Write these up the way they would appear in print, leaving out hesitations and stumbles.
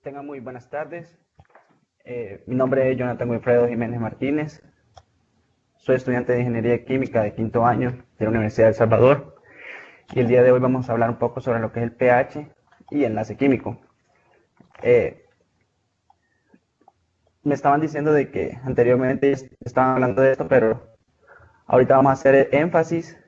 Tengan muy buenas tardes. Mi nombre es Jonathan Wilfredo Jiménez Martínez. Soy estudiante de Ingeniería Química de quinto año de la Universidad de El Salvador. Y el día de hoy vamos a hablar un poco sobre lo que es el pH y enlace químico. Me estaban diciendo de que anteriormente estaban hablando de esto, pero ahorita vamos a hacer énfasis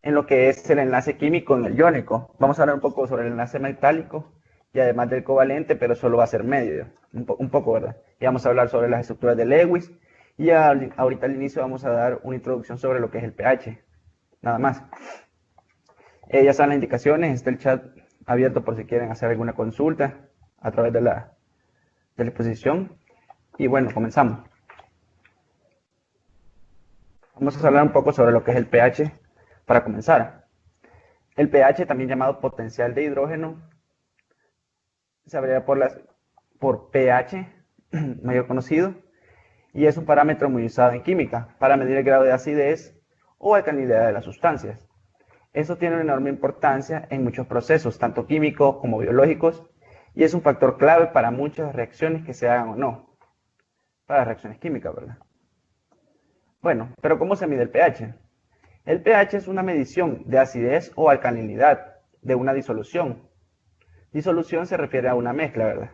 en lo que es el enlace químico en el iónico. Vamos a hablar un poco sobre el enlace metálico y además del covalente, pero solo va a ser medio, un poco, ¿verdad? Y vamos a hablar sobre las estructuras de Lewis y ahorita al inicio vamos a dar una introducción sobre lo que es el pH, nada más. Ya saben las indicaciones, está el chat abierto por si quieren hacer alguna consulta a través de la exposición. Y bueno, comenzamos. Vamos a hablar un poco sobre lo que es el pH para comenzar. El pH, también llamado potencial de hidrógeno, se abrevia por pH, mayor conocido, y es un parámetro muy usado en química para medir el grado de acidez o alcalinidad de las sustancias. Eso tiene una enorme importancia en muchos procesos, tanto químicos como biológicos, y es un factor clave para muchas reacciones que se hagan o no, para las reacciones químicas, ¿verdad? Bueno, pero ¿cómo se mide el pH? El pH es una medición de acidez o alcalinidad de una disolución. Disolución se refiere a una mezcla, ¿verdad?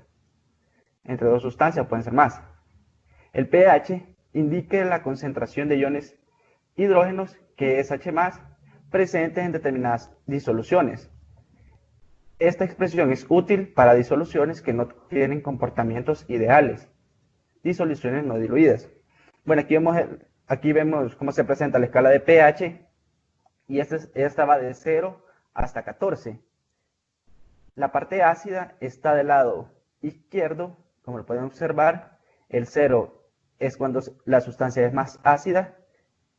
Entre dos sustancias, pueden ser más. El pH indica la concentración de iones hidrógenos, que es H+, presentes en determinadas disoluciones. Esta expresión es útil para disoluciones que no tienen comportamientos ideales, disoluciones no diluidas. Bueno, aquí vemos cómo se presenta la escala de pH, y esta va de 0 hasta 14. La parte ácida está del lado izquierdo, como lo pueden observar. El 0 es cuando la sustancia es más ácida.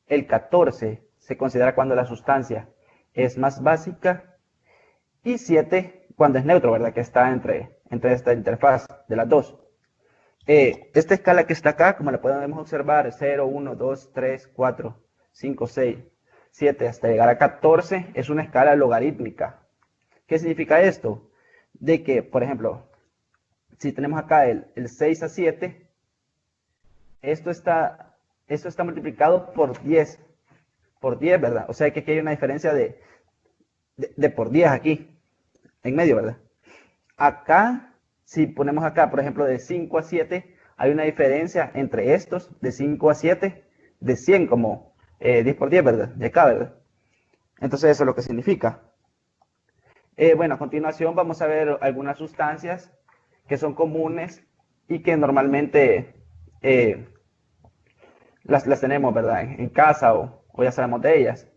El 14 se considera cuando la sustancia es más básica. Y 7 cuando es neutro, ¿verdad? Que está entre esta interfaz de las dos. Esta escala que está acá, como la podemos observar, 0, 1, 2, 3, 4, 5, 6, 7, hasta llegar a 14, es una escala logarítmica. ¿Qué significa esto? De que, por ejemplo, si tenemos acá el 6 a 7, esto está multiplicado por 10, ¿verdad? O sea que aquí hay una diferencia de por 10 aquí, en medio, ¿verdad? Acá, si ponemos acá, por ejemplo, de 5 a 7, hay una diferencia entre estos, de 5 a 7, de 100, como 10 por 10, ¿verdad? De acá, ¿verdad? Entonces eso es lo que significa. Bueno, a continuación vamos a ver algunas sustancias que son comunes y que normalmente las tenemos, ¿verdad? En casa o ya sabemos de ellas,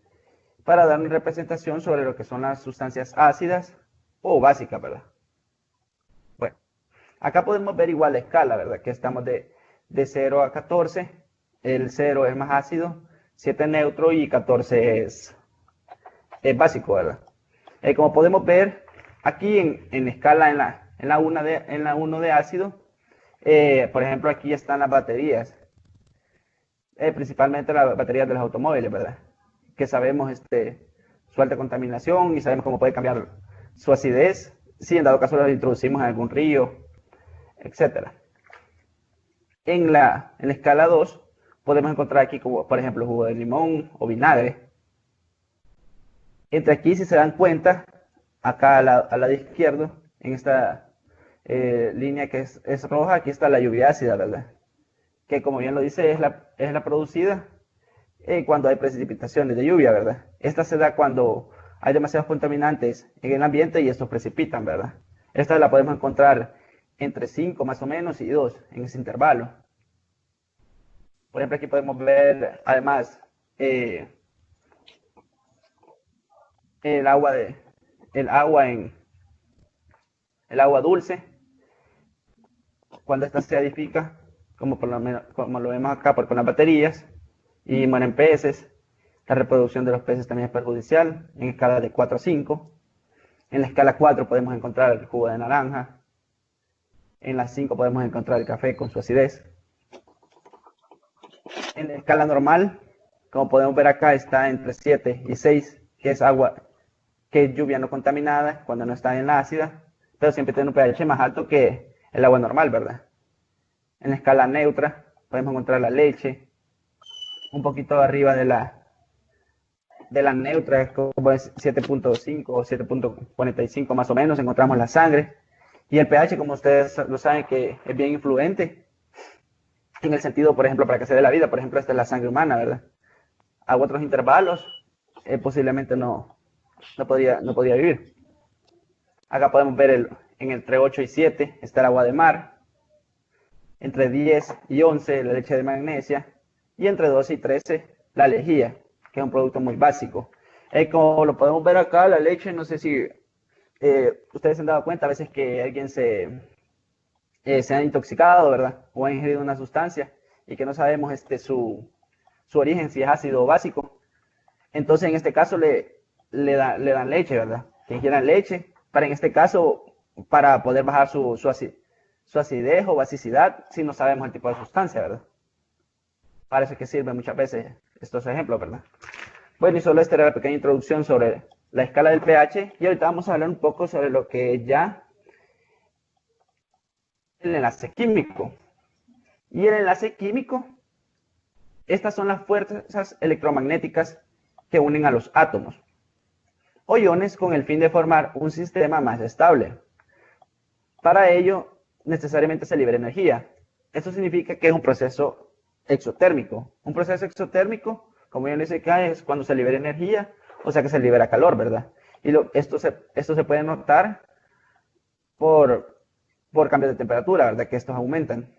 para dar una representación sobre lo que son las sustancias ácidas o básicas, ¿verdad? Bueno, acá podemos ver igual la escala, ¿verdad? Que estamos de 0 a 14, el 0 es más ácido, 7 es neutro y 14 es básico, ¿verdad? Como podemos ver, aquí en escala en la 1 de ácido, por ejemplo, aquí están las baterías, principalmente las baterías de los automóviles, ¿verdad? Que sabemos su alta contaminación y sabemos cómo puede cambiar su acidez, si en dado caso las introducimos en algún río, etc. En la escala 2 podemos encontrar aquí, como por ejemplo, jugo de limón o vinagre. Entre aquí, si se dan cuenta, acá al lado izquierdo, en esta línea que es roja, aquí está la lluvia ácida, ¿verdad? Que como bien lo dice, es la producida cuando hay precipitaciones de lluvia, ¿verdad? Esta se da cuando hay demasiados contaminantes en el ambiente y estos precipitan, ¿verdad? Esta la podemos encontrar entre 5 más o menos y 2 en ese intervalo. Por ejemplo, aquí podemos ver además el agua dulce, cuando esta se acidifica, como lo vemos acá con las baterías, y mueren peces. La reproducción de los peces también es perjudicial, en escala de 4 a 5. En la escala 4 podemos encontrar el jugo de naranja. En la 5 podemos encontrar el café con su acidez. En la escala normal, como podemos ver acá, está entre 7 y 6, que es lluvia no contaminada, cuando no está en la ácida, pero siempre tiene un pH más alto que el agua normal, ¿verdad? En la escala neutra podemos encontrar la leche, un poquito arriba de la neutra, es como es 7.5 o 7.45 más o menos, encontramos la sangre. Y el pH, como ustedes lo saben, que es bien influente en el sentido, por ejemplo, para que se dé la vida. Por ejemplo, esta es la sangre humana, ¿verdad? A otros intervalos posiblemente no podía vivir. Acá podemos ver entre 8 y 7 está el agua de mar, entre 10 y 11 la leche de magnesia, y entre 12 y 13 la lejía, que es un producto muy básico. Como lo podemos ver acá, la leche, no sé si ustedes se han dado cuenta a veces que alguien se ha intoxicado, ¿verdad? O ha ingerido una sustancia y que no sabemos su origen, si es ácido o básico. Entonces, en este caso, le dan leche, ¿verdad? Que ingieran leche, para en este caso, para poder bajar su acidez o basicidad, si no sabemos el tipo de sustancia, ¿verdad? Parece que sirven muchas veces estos ejemplos, ¿verdad? Bueno, y solo esta era la pequeña introducción sobre la escala del pH, y ahorita vamos a hablar un poco sobre lo que es ya el enlace químico. Y el enlace químico, estas son las fuerzas electromagnéticas que unen a los átomos o iones con el fin de formar un sistema más estable. Para ello, necesariamente se libera energía. Esto significa que es un proceso exotérmico. Un proceso exotérmico, como yo les decía, es cuando se libera energía, o sea que se libera calor, ¿verdad? Y esto se puede notar por cambios de temperatura, ¿verdad? Que estos aumentan.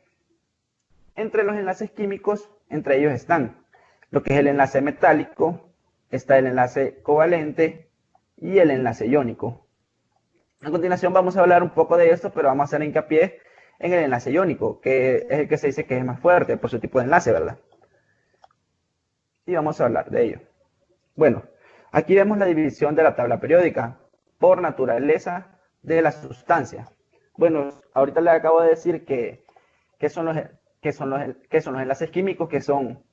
Entre los enlaces químicos, entre ellos están lo que es el enlace metálico, está el enlace covalente y el enlace iónico. A continuación vamos a hablar un poco de esto, pero vamos a hacer hincapié en el enlace iónico, que es el que se dice que es más fuerte por su tipo de enlace, ¿verdad? Y vamos a hablar de ello. Bueno, aquí vemos la división de la tabla periódica por naturaleza de la sustancia. Bueno, ahorita les acabo de decir que son los enlaces químicos, que son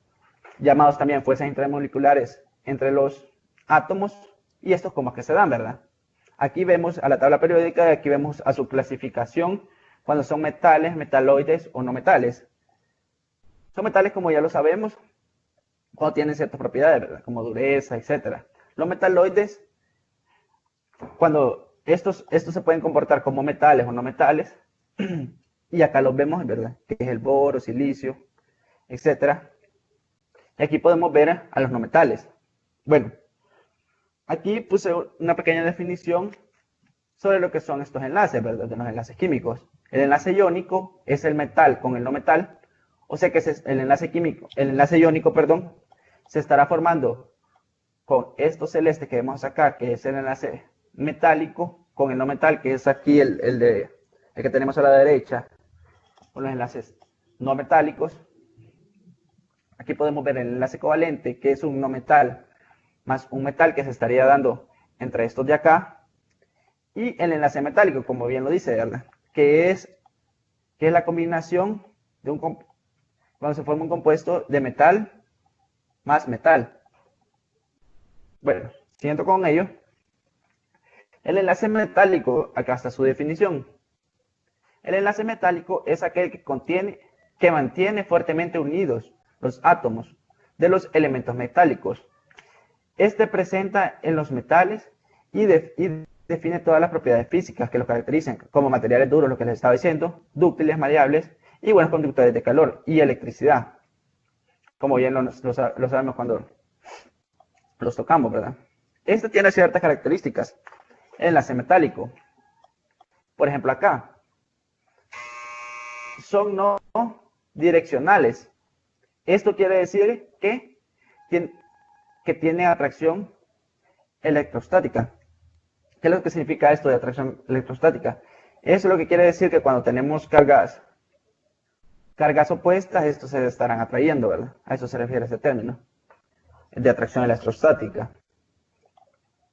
llamados también fuerzas intramoleculares entre los átomos, y estos como que se dan, ¿verdad? Aquí vemos a la tabla periódica y aquí vemos a su clasificación cuando son metales, metaloides o no metales. Son metales, como ya lo sabemos, cuando tienen ciertas propiedades, ¿verdad? Como dureza, etc. Los metaloides, cuando estos se pueden comportar como metales o no metales, y acá los vemos, ¿verdad? Que es el boro, silicio, etc. Y aquí podemos ver a los no metales. Bueno, aquí puse una pequeña definición sobre lo que son estos enlaces, ¿verdad? De los enlaces químicos. El enlace iónico es el metal con el no metal, o sea que el enlace iónico, perdón, se estará formando con estos celestes que vemos acá, que es el enlace metálico, con el no metal, que es aquí el que tenemos a la derecha, con los enlaces no metálicos. Aquí podemos ver el enlace covalente, que es un no metal más un metal que se estaría dando entre estos de acá, y el enlace metálico, como bien lo dice, ¿verdad? Que es la combinación de cuando se forma un compuesto de metal más metal. Bueno, siguiendo con ello, el enlace metálico, acá está su definición. El enlace metálico es aquel que mantiene fuertemente unidos los átomos de los elementos metálicos. Este presenta en los metales y define todas las propiedades físicas que los caracterizan, como materiales duros, lo que les estaba diciendo, dúctiles, maleables y buenos conductores de calor y electricidad, como bien lo sabemos cuando los tocamos, ¿verdad? Este tiene ciertas características. El enlace metálico, por ejemplo acá, son no direccionales. Esto quiere decir que tiene atracción electrostática. ¿Qué es lo que significa esto de atracción electrostática? Eso es lo que quiere decir que cuando tenemos cargas opuestas, estos se estarán atrayendo, ¿verdad? A eso se refiere ese término de atracción electrostática.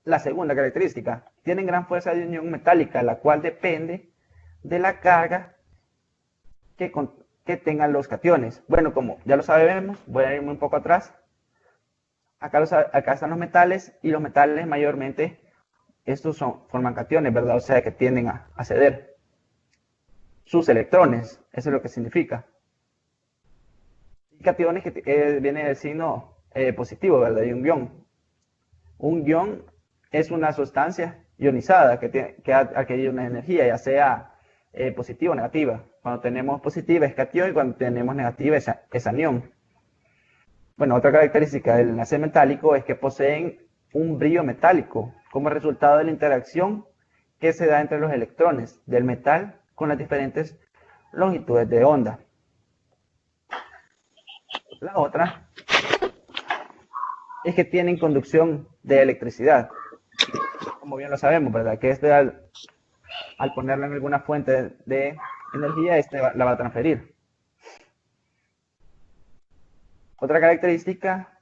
La segunda característica, tienen gran fuerza de unión metálica, la cual depende de la carga que tengan los cationes. Bueno, como ya lo sabemos, voy a irme un poco atrás. Acá están los metales, y los metales mayormente estos forman cationes, ¿verdad? O sea, que tienden a ceder sus electrones, eso es lo que significa. Y cationes que viene del signo positivo, ¿verdad? Y un ion. Un ion es una sustancia ionizada que ha adquirido una energía, ya sea positiva o negativa. Cuando tenemos positiva es cation y cuando tenemos negativa es anión. Bueno, otra característica del enlace metálico es que poseen un brillo metálico como resultado de la interacción que se da entre los electrones del metal con las diferentes longitudes de onda. La otra es que tienen conducción de electricidad. Como bien lo sabemos, ¿verdad? Que al ponerla en alguna fuente de energía, la va a transferir. Otra característica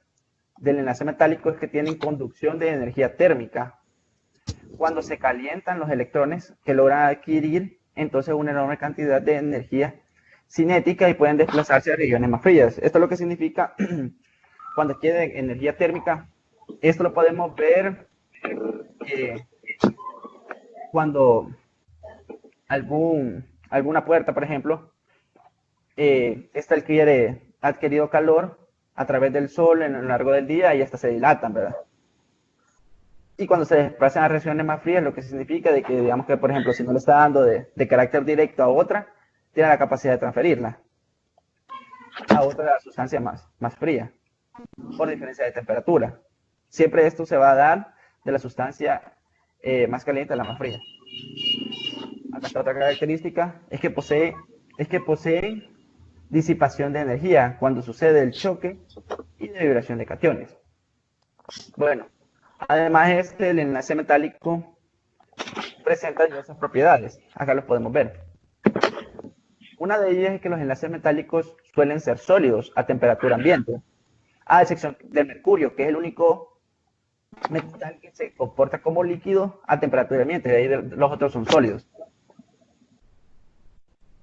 del enlace metálico es que tienen conducción de energía térmica. Cuando se calientan los electrones, que logran adquirir entonces una enorme cantidad de energía cinética y pueden desplazarse a regiones más frías. Esto es lo que significa cuando adquiere energía térmica. Esto lo podemos ver cuando alguna puerta, por ejemplo, esta ha adquirido calor a través del sol en lo largo del día y hasta se dilatan, ¿verdad? Y cuando se desplazan a regiones más frías, lo que significa de que, digamos que, por ejemplo, si no le está dando de carácter directo a otra, tiene la capacidad de transferirla a otra sustancia más fría, por diferencia de temperatura. Siempre esto se va a dar de la sustancia más caliente a la más fría. Acá está otra característica, es que poseen disipación de energía cuando sucede el choque y de vibración de cationes. Bueno, además el enlace metálico presenta diversas propiedades. Acá los podemos ver. Una de ellas es que los enlaces metálicos suelen ser sólidos a temperatura ambiente, a excepción del mercurio, que es el único metal que se comporta como líquido a temperatura ambiente, de ahí los otros son sólidos.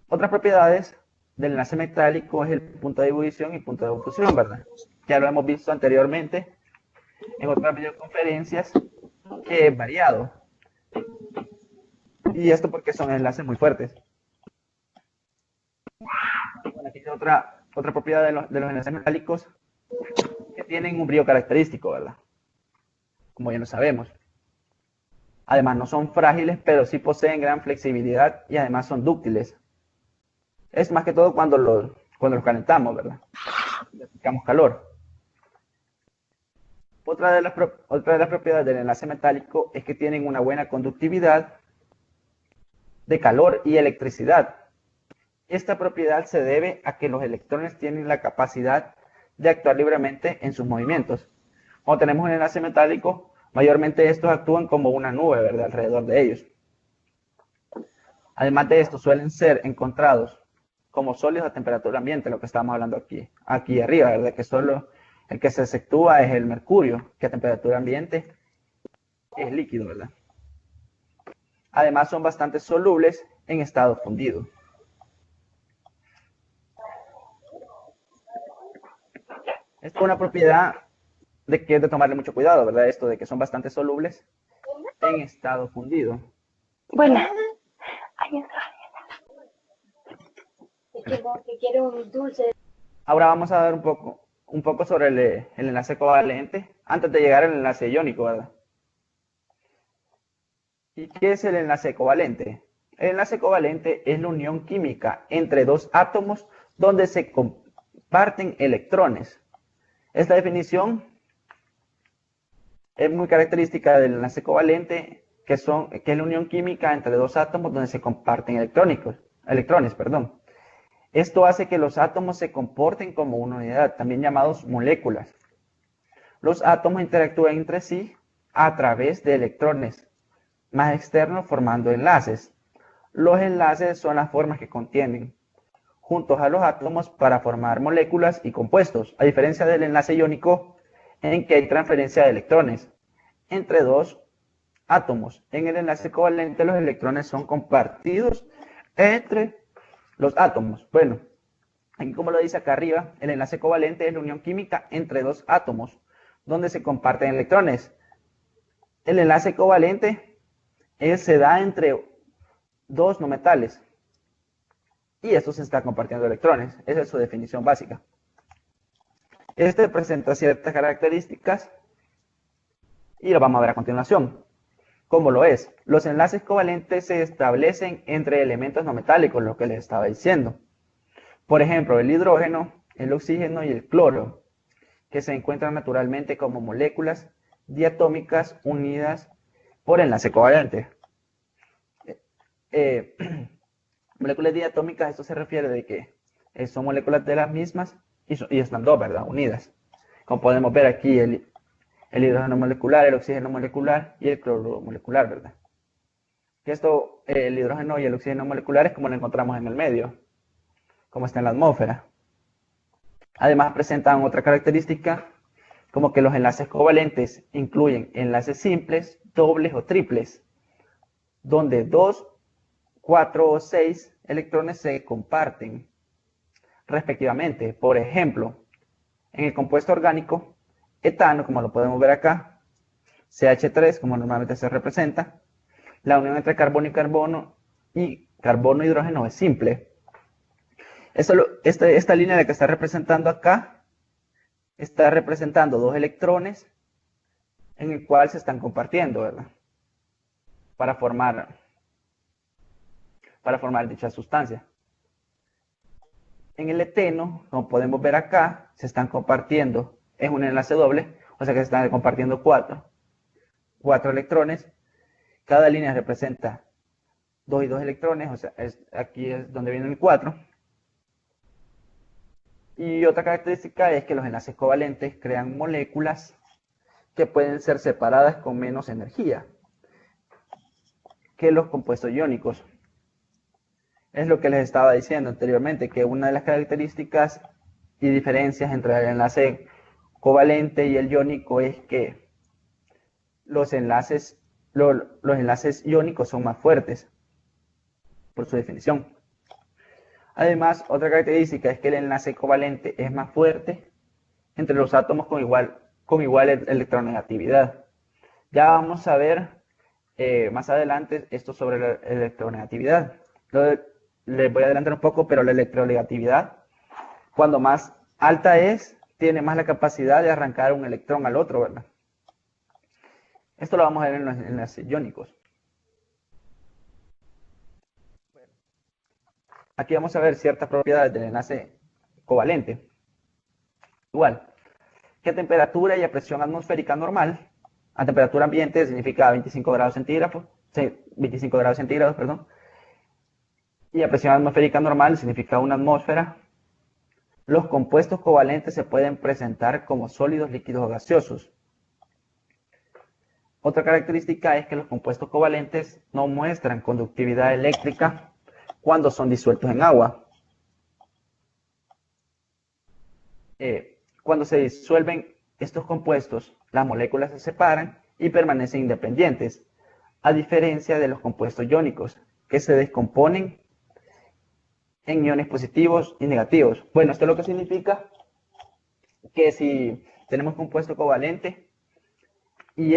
Otras propiedades del enlace metálico es el punto de ebullición y punto de fusión, ¿verdad? Ya lo hemos visto anteriormente en otras videoconferencias que es variado. Y esto porque son enlaces muy fuertes. Bueno, aquí hay otra propiedad de los enlaces metálicos que tienen un brillo característico, ¿verdad? Como ya lo sabemos. Además, no son frágiles, pero sí poseen gran flexibilidad y además son dúctiles. Es más que todo cuando los calentamos, ¿verdad? Le aplicamos calor. Otra de las propiedades del enlace metálico es que tienen una buena conductividad de calor y electricidad. Esta propiedad se debe a que los electrones tienen la capacidad de actuar libremente en sus movimientos. Cuando tenemos un enlace metálico, mayormente estos actúan como una nube, ¿verdad?, alrededor de ellos. Además de esto, suelen ser encontrados como sólidos a temperatura ambiente, lo que estamos hablando aquí arriba, ¿verdad?, que solo el que se efectúa es el mercurio, que a temperatura ambiente es líquido, ¿verdad? Además, son bastante solubles en estado fundido. Esta es una propiedad de que es de tomarle mucho cuidado, ¿verdad? Esto de que son bastante solubles en estado fundido. Bueno, que quiero un dulce. Ahora vamos a dar un poco sobre el enlace covalente antes de llegar al enlace iónico, ¿verdad? ¿Y qué es el enlace covalente? El enlace covalente es la unión química entre dos átomos donde se comparten electrones. Esta definición es muy característica del enlace covalente, que es la unión química entre dos átomos donde se comparten electrones. Esto hace que los átomos se comporten como una unidad, también llamados moléculas. Los átomos interactúan entre sí a través de electrones más externos formando enlaces. Los enlaces son las formas que contienen juntos a los átomos para formar moléculas y compuestos, a diferencia del enlace iónico en que hay transferencia de electrones entre dos átomos. En el enlace covalente los electrones son compartidos entre los átomos. Bueno, aquí como lo dice acá arriba, el enlace covalente es la unión química entre dos átomos donde se comparten electrones. El enlace covalente se da entre dos no metales. Y estos se están compartiendo electrones. Esa es su definición básica. Este presenta ciertas características y lo vamos a ver a continuación. ¿Cómo lo es? Los enlaces covalentes se establecen entre elementos no metálicos, lo que les estaba diciendo. Por ejemplo, el hidrógeno, el oxígeno y el cloro, que se encuentran naturalmente como moléculas diatómicas unidas por enlace covalente. Moléculas diatómicas, esto se refiere de que son moléculas de las mismas y están dos, ¿verdad? Unidas. Como podemos ver aquí, el hidrógeno molecular, el oxígeno molecular y el cloruro molecular, ¿verdad? Que esto, el hidrógeno y el oxígeno molecular es como lo encontramos en el medio, como está en la atmósfera. Además presentan otra característica, como que los enlaces covalentes incluyen enlaces simples, dobles o triples, donde 2, 4 o 6 electrones se comparten respectivamente. Por ejemplo, en el compuesto orgánico, etano, como lo podemos ver acá, CH3, como normalmente se representa, la unión entre carbono y carbono-hidrógeno es simple. Esta línea de que está representando acá, está representando dos electrones en el cual se están compartiendo, ¿verdad? Para formar dicha sustancia. En el eteno, como podemos ver acá, se están compartiendo, es un enlace doble, o sea que se están compartiendo cuatro electrones. Cada línea representa 2 y 2 electrones, o sea, aquí es donde viene el 4. Y otra característica es que los enlaces covalentes crean moléculas que pueden ser separadas con menos energía que los compuestos iónicos. Es lo que les estaba diciendo anteriormente, que una de las características y diferencias entre el enlace covalente y el iónico es que los enlaces iónicos son más fuertes, por su definición. Además, otra característica es que el enlace covalente es más fuerte entre los átomos con igual electronegatividad. Ya vamos a ver más adelante esto sobre la electronegatividad. Les voy a adelantar un poco, pero la electronegatividad, cuando más alta es, tiene más la capacidad de arrancar un electrón al otro, ¿verdad? Esto lo vamos a ver en los enlaces iónicos. Aquí vamos a ver ciertas propiedades del enlace covalente. Igual, que a temperatura y a presión atmosférica normal, a temperatura ambiente significa 25 grados centígrados, perdón, y a presión atmosférica normal significa una atmósfera. Los compuestos covalentes se pueden presentar como sólidos, líquidos o gaseosos. Otra característica es que los compuestos covalentes no muestran conductividad eléctrica cuando son disueltos en agua. Cuando se disuelven estos compuestos, las moléculas se separan y permanecen independientes, a diferencia de los compuestos iónicos, que se descomponen en iones positivos y negativos. Bueno, esto es lo que significa que si tenemos compuesto covalente y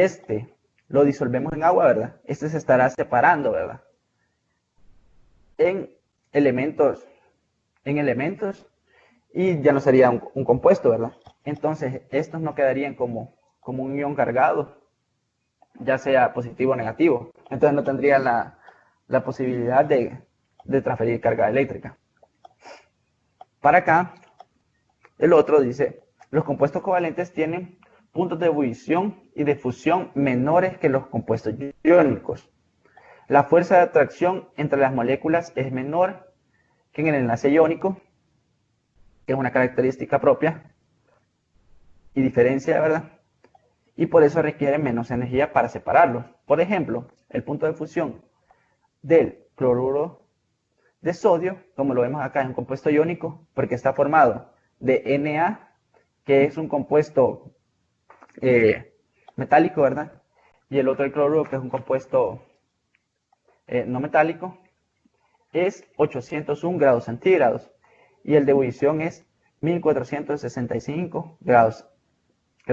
lo disolvemos en agua, ¿verdad? Este se estará separando, ¿verdad? En elementos y ya no sería un compuesto, ¿verdad? Entonces, estos no quedarían como un ion cargado, ya sea positivo o negativo. Entonces no tendría la posibilidad de transferir carga eléctrica. Para acá, el otro dice, los compuestos covalentes tienen puntos de ebullición y de fusión menores que los compuestos iónicos. La fuerza de atracción entre las moléculas es menor que en el enlace iónico, que es una característica propia y diferencia, ¿verdad? Y por eso requieren menos energía para separarlos. Por ejemplo, el punto de fusión del cloruro de sodio, como lo vemos acá, es un compuesto iónico porque está formado de Na, que es un compuesto metálico, ¿verdad? Y el otro, el cloruro, que es un compuesto no metálico, es 801 grados centígrados y el de ebullición es 1465 grados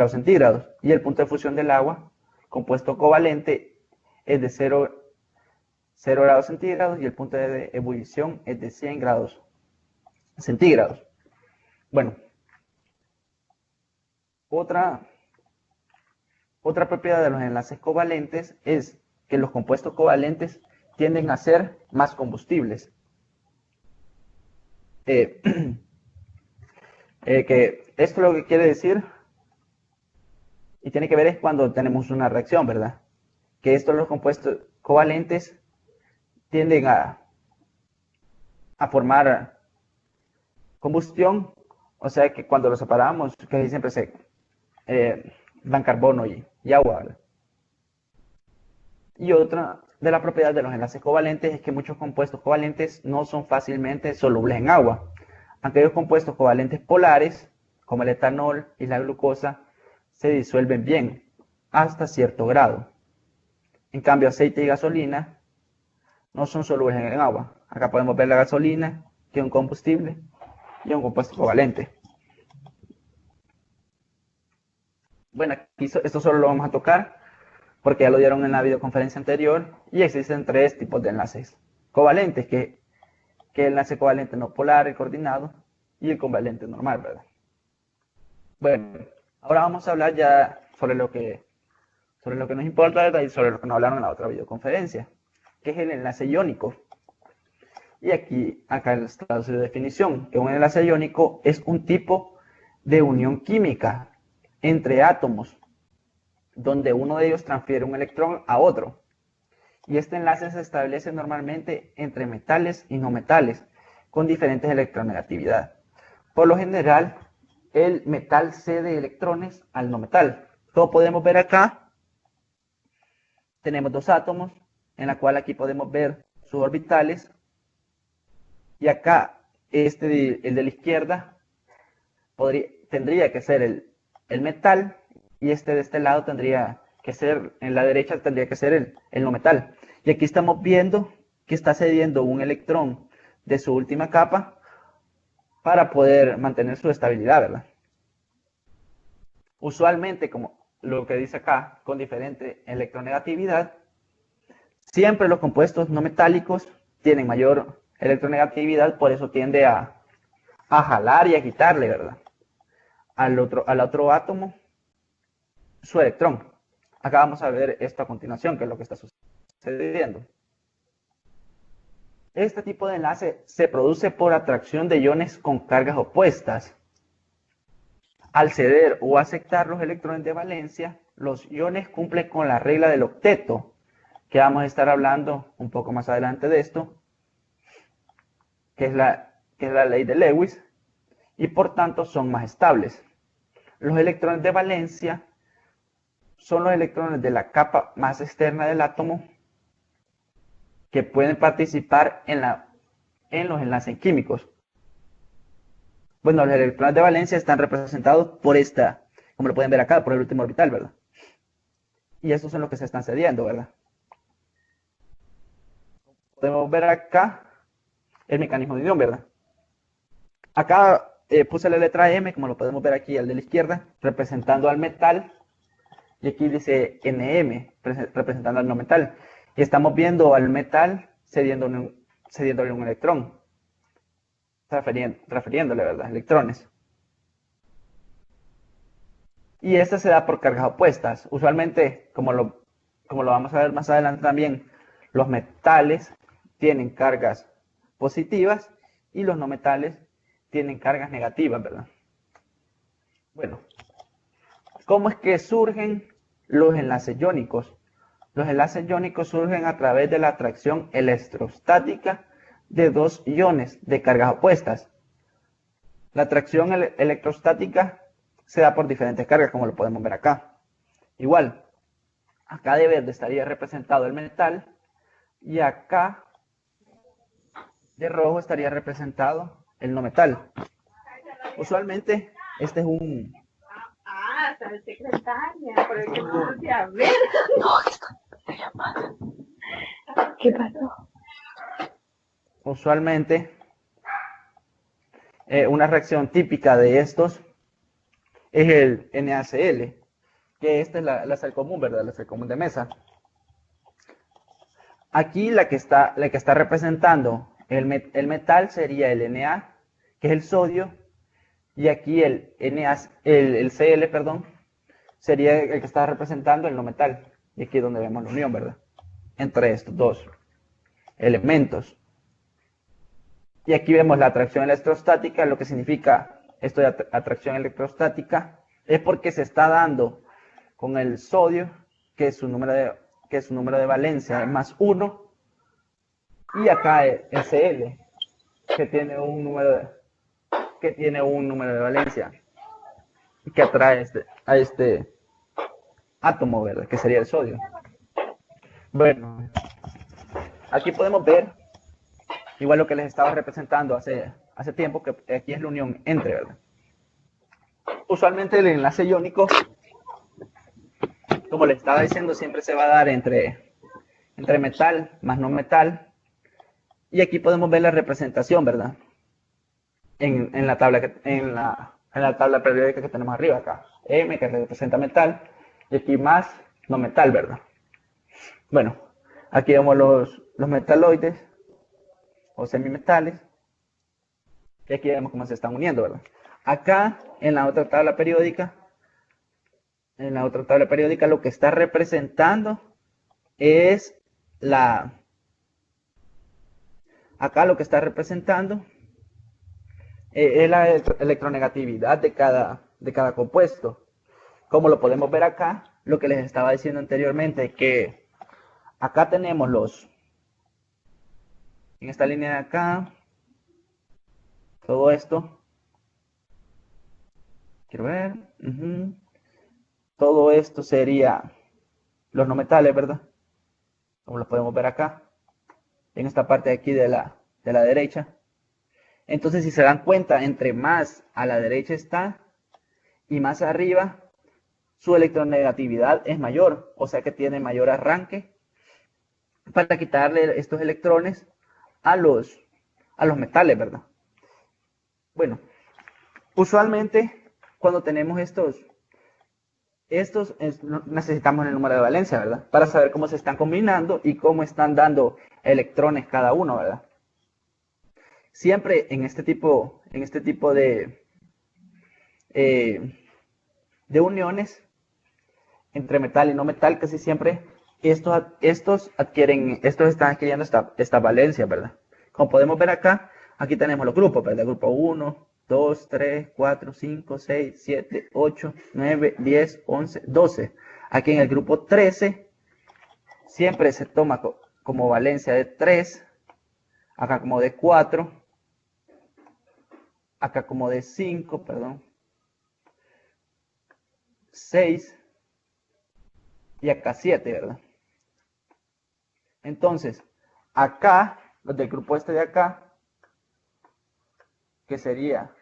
centígrados y el punto de fusión del agua, compuesto covalente, es de 0 grados centígrados y el punto de ebullición es de 100 grados centígrados. Bueno, otra propiedad de los enlaces covalentes es que los compuestos covalentes tienden a ser más combustibles. Que esto lo que quiere decir, y tiene que ver, es cuando tenemos una reacción, ¿verdad? Que estos los compuestos covalentes tienden a formar combustión, o sea que cuando los separamos, casi siempre se dan carbono y agua, ¿verdad? Y otra de las propiedades de los enlaces covalentes es que muchos compuestos covalentes no son fácilmente solubles en agua. Aquellos compuestos covalentes polares, como el etanol y la glucosa, se disuelven bien, hasta cierto grado. En cambio, aceite y gasolina no son solubles en agua. Acá podemos ver la gasolina, que es un combustible, y un compuesto covalente. Bueno, aquí esto solo lo vamos a tocar porque ya lo dieron en la videoconferencia anterior, y existen 3 tipos de enlaces covalentes, que el enlace covalente no polar, el coordinado, y el covalente normal, ¿verdad? Bueno, ahora vamos a hablar ya sobre lo que nos importa, ¿verdad? Y sobre lo que nos hablaron en la otra videoconferencia, que es el enlace iónico. Y acá está su definición, que un enlace iónico es un tipo de unión química entre átomos, donde uno de ellos transfiere un electrón a otro. Y este enlace se establece normalmente entre metales y no metales, con diferentes electronegatividad. Por lo general, el metal cede electrones al no metal. Como podemos ver acá, tenemos 2 átomos, en la cual aquí podemos ver sus orbitales. Y acá, el de la izquierda, tendría que ser el metal, y de este lado tendría que ser, en la derecha tendría que ser el no metal. Y aquí estamos viendo que está cediendo un electrón de su última capa para poder mantener su estabilidad, ¿verdad? Usualmente, como lo que dice acá, con diferente electronegatividad, siempre los compuestos no metálicos tienen mayor electronegatividad, por eso tiende a jalar y a quitarle, ¿verdad? Al otro átomo su electrón. Acá vamos a ver esto a continuación, que es lo que está sucediendo. Este tipo de enlace se produce por atracción de iones con cargas opuestas. Al ceder o aceptar los electrones de valencia, los iones cumplen con la regla del octeto, que vamos a estar hablando un poco más adelante de esto, que es la ley de Lewis, y por tanto son más estables. Los electrones de valencia son los electrones de la capa más externa del átomo que pueden participar en los enlaces químicos. Bueno, los electrones de valencia están representados por como lo pueden ver acá, por el último orbital, ¿verdad? Y estos son los que se están cediendo, ¿verdad? Podemos ver acá el mecanismo de unión, ¿verdad? Acá puse la letra M, como lo podemos ver aquí al de la izquierda, representando al metal. Y aquí dice NM, representando al no metal. Y estamos viendo al metal cediéndole un electrón. Refiriéndole, ¿verdad? Electrones. Y esta se da por cargas opuestas. Usualmente, como lo vamos a ver más adelante también, los metales tienen cargas positivas y los no metales tienen cargas negativas, ¿verdad? Bueno, ¿cómo es que surgen los enlaces iónicos? Los enlaces iónicos surgen a través de la atracción electrostática de 2 iones de cargas opuestas. La atracción electrostática se da por diferentes cargas, como lo podemos ver acá. Igual, acá de verde estaría representado el metal, y acá de rojo estaría representado el no metal. Usualmente, este es un... hasta la secretaria, por el que no se a ver. No, estoy llamada. ¿Qué pasó? Usualmente, una reacción típica de estos es el NaCl, que esta es la sal común, ¿verdad? La sal común de mesa. Aquí la que está representando el metal sería el Na, que es el sodio, y aquí el Cl, perdón, sería el que está representando el no metal. Y aquí es donde vemos la unión, ¿verdad? Entre estos dos elementos. Y aquí vemos la atracción electrostática. Lo que significa esto de atracción electrostática es porque se está dando con el sodio, que su número de valencia es más 1, y acá el Cl, que tiene un número de valencia que atrae a este átomo, ¿verdad? Que sería el sodio. Bueno, aquí podemos ver igual lo que les estaba representando hace tiempo, que aquí es la unión entre, ¿verdad? Usualmente el enlace iónico, como les estaba diciendo, siempre se va a dar entre metal más no metal. Y aquí podemos ver la representación, ¿verdad? En la tabla periódica que tenemos arriba acá. M, que representa metal, y aquí más no metal, ¿verdad? Bueno, aquí vemos los metaloides o semimetales, y aquí vemos cómo se están uniendo, ¿verdad? Acá, en la otra tabla periódica, lo que está representando es acá lo que está representando es la electronegatividad de cada compuesto. Como lo podemos ver acá, lo que les estaba diciendo anteriormente, que acá tenemos en esta línea de acá, todo esto, quiero ver, todo esto sería los no metales, ¿verdad? Como lo podemos ver acá, en esta parte de aquí de la derecha. Entonces, si se dan cuenta, entre más a la derecha está y más arriba, su electronegatividad es mayor, o sea que tiene mayor arranque para quitarle estos electrones a los metales, ¿verdad? Bueno, usualmente cuando tenemos estos necesitamos el número de valencia, ¿verdad? Para saber cómo se están combinando y cómo están dando electrones cada uno, ¿verdad? Siempre en este tipo de uniones entre metal y no metal, casi siempre estos están adquiriendo esta valencia, ¿verdad? Como podemos ver acá, aquí tenemos los grupos, ¿verdad? Grupo 1, 2, 3, 4, 5, 6, 7, 8, 9, 10, 11, 12. Aquí en el grupo 13 siempre se toma como valencia de 3, acá como de 4, acá como de 5, perdón, 6 y acá 7, ¿verdad? Entonces, acá, los del grupo este de acá, que sería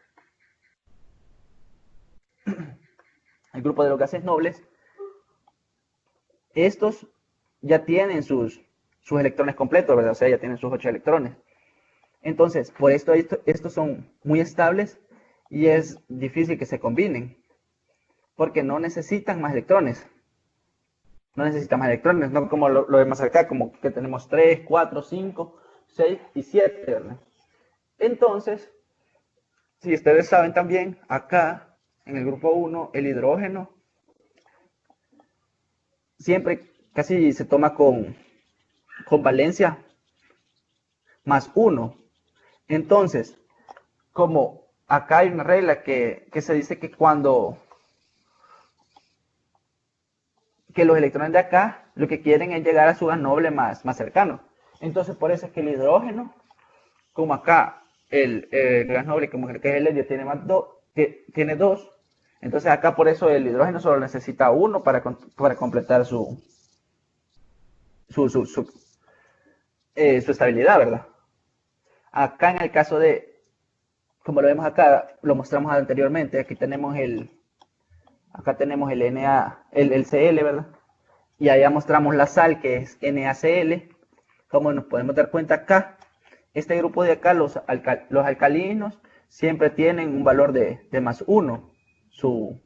el grupo de los gases nobles, estos ya tienen sus electrones completos, ¿verdad? O sea, ya tienen sus 8 electrones. Entonces, por esto estos son muy estables y es difícil que se combinen, porque no necesitan más electrones. No necesitan más electrones, no como lo vemos acá, como que tenemos 3, 4, 5, 6 y 7, ¿verdad? Entonces, si ustedes saben también, acá en el grupo 1, el hidrógeno siempre casi se toma con valencia más 1. Entonces, como acá hay una regla que se dice que que los electrones de acá lo que quieren es llegar a su gas noble más cercano. Entonces, por eso es que el hidrógeno, como acá el gas noble, como que es el helio, tiene 2, entonces acá por eso el hidrógeno solo necesita 1 para completar su estabilidad, ¿verdad? Acá en el caso de, como lo vemos acá, lo mostramos anteriormente, aquí tenemos acá tenemos el el Cl, ¿verdad? Y allá mostramos la sal, que es NaCl. Como nos podemos dar cuenta acá, este grupo de acá, los alcalinos, siempre tienen un valor de más 1, su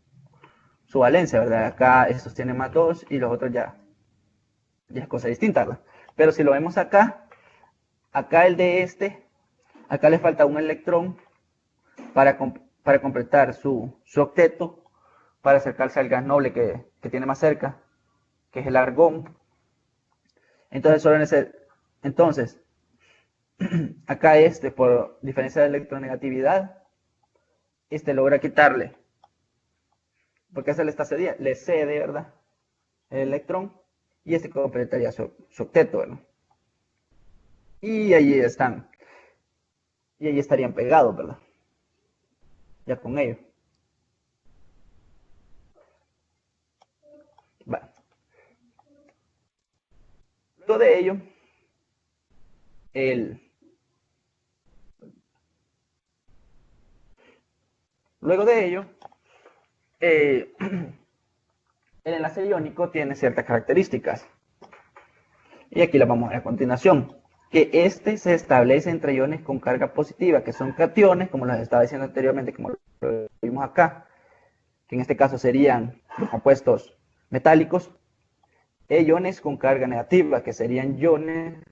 valencia, ¿verdad? Acá estos tienen más 2 y los otros ya es cosa distinta, ¿verdad? Pero si lo vemos acá, acá el de este, acá le falta un electrón para completar su octeto, para acercarse al gas noble que tiene más cerca, que es el argón. Entonces, acá por diferencia de electronegatividad, logra quitarle, porque le está cediendo, le cede, ¿verdad?, el electrón, y completaría su octeto, ¿verdad? Y allí están, y allí estarían pegados, ¿verdad?, ya con ello. Bueno. Luego de ello, el enlace iónico tiene ciertas características. Y aquí las vamos a ver a continuación. Que se establece entre iones con carga positiva, que son cationes, como les estaba diciendo anteriormente, como lo vimos acá, que en este caso serían los compuestos metálicos, e iones con carga negativa, que serían iones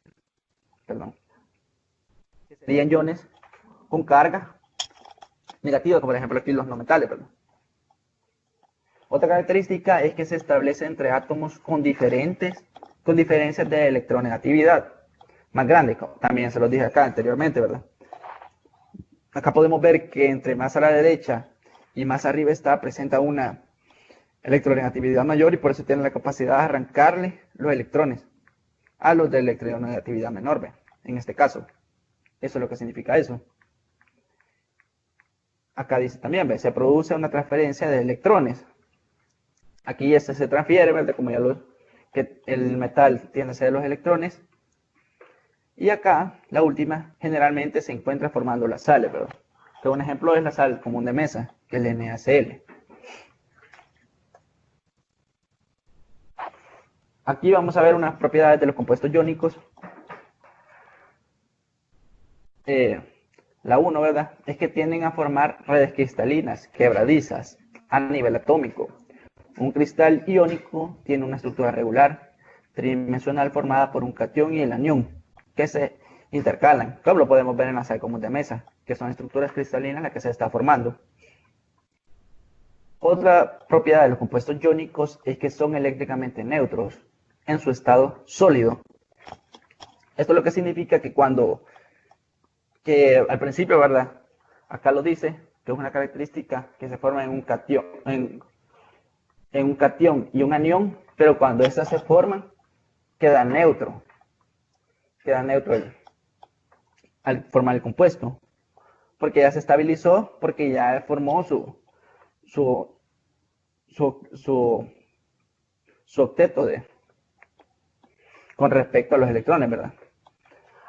con carga negativa, como por ejemplo aquí los no metales, ¿verdad? Otra característica es que se establece entre átomos con diferencias de electronegatividad más grandes, como también se los dije acá anteriormente, ¿verdad? Acá podemos ver que entre más a la derecha y más arriba presenta una electronegatividad mayor, y por eso tiene la capacidad de arrancarle los electrones a los de electronegatividad menor, ¿ve? En este caso, eso es lo que significa eso. Acá dice también, ¿ve?, se produce una transferencia de electrones. Aquí se transfiere, ¿verdad?, como ya que el metal tiene sede de los electrones. Y acá, la última, generalmente se encuentra formando las sales, ¿verdad? Que un ejemplo es la sal común de mesa, que es el NaCl. Aquí vamos a ver unas propiedades de los compuestos iónicos. La 1, ¿verdad?, es que tienden a formar redes cristalinas, quebradizas, a nivel atómico. Un cristal iónico tiene una estructura regular, tridimensional, formada por un catión y el anión, que se intercalan, como lo podemos ver en la sal común de mesa, que son estructuras cristalinas las que se está formando. Otra propiedad de los compuestos iónicos es que son eléctricamente neutros en su estado sólido. Esto es lo que significa que al principio, ¿verdad?, acá lo dice, que es una característica que se forma en un catión, en un catión y un anión, pero cuando estas se forman, queda neutro al formar el compuesto, porque ya se estabilizó, porque ya formó su octeto con respecto a los electrones, ¿verdad?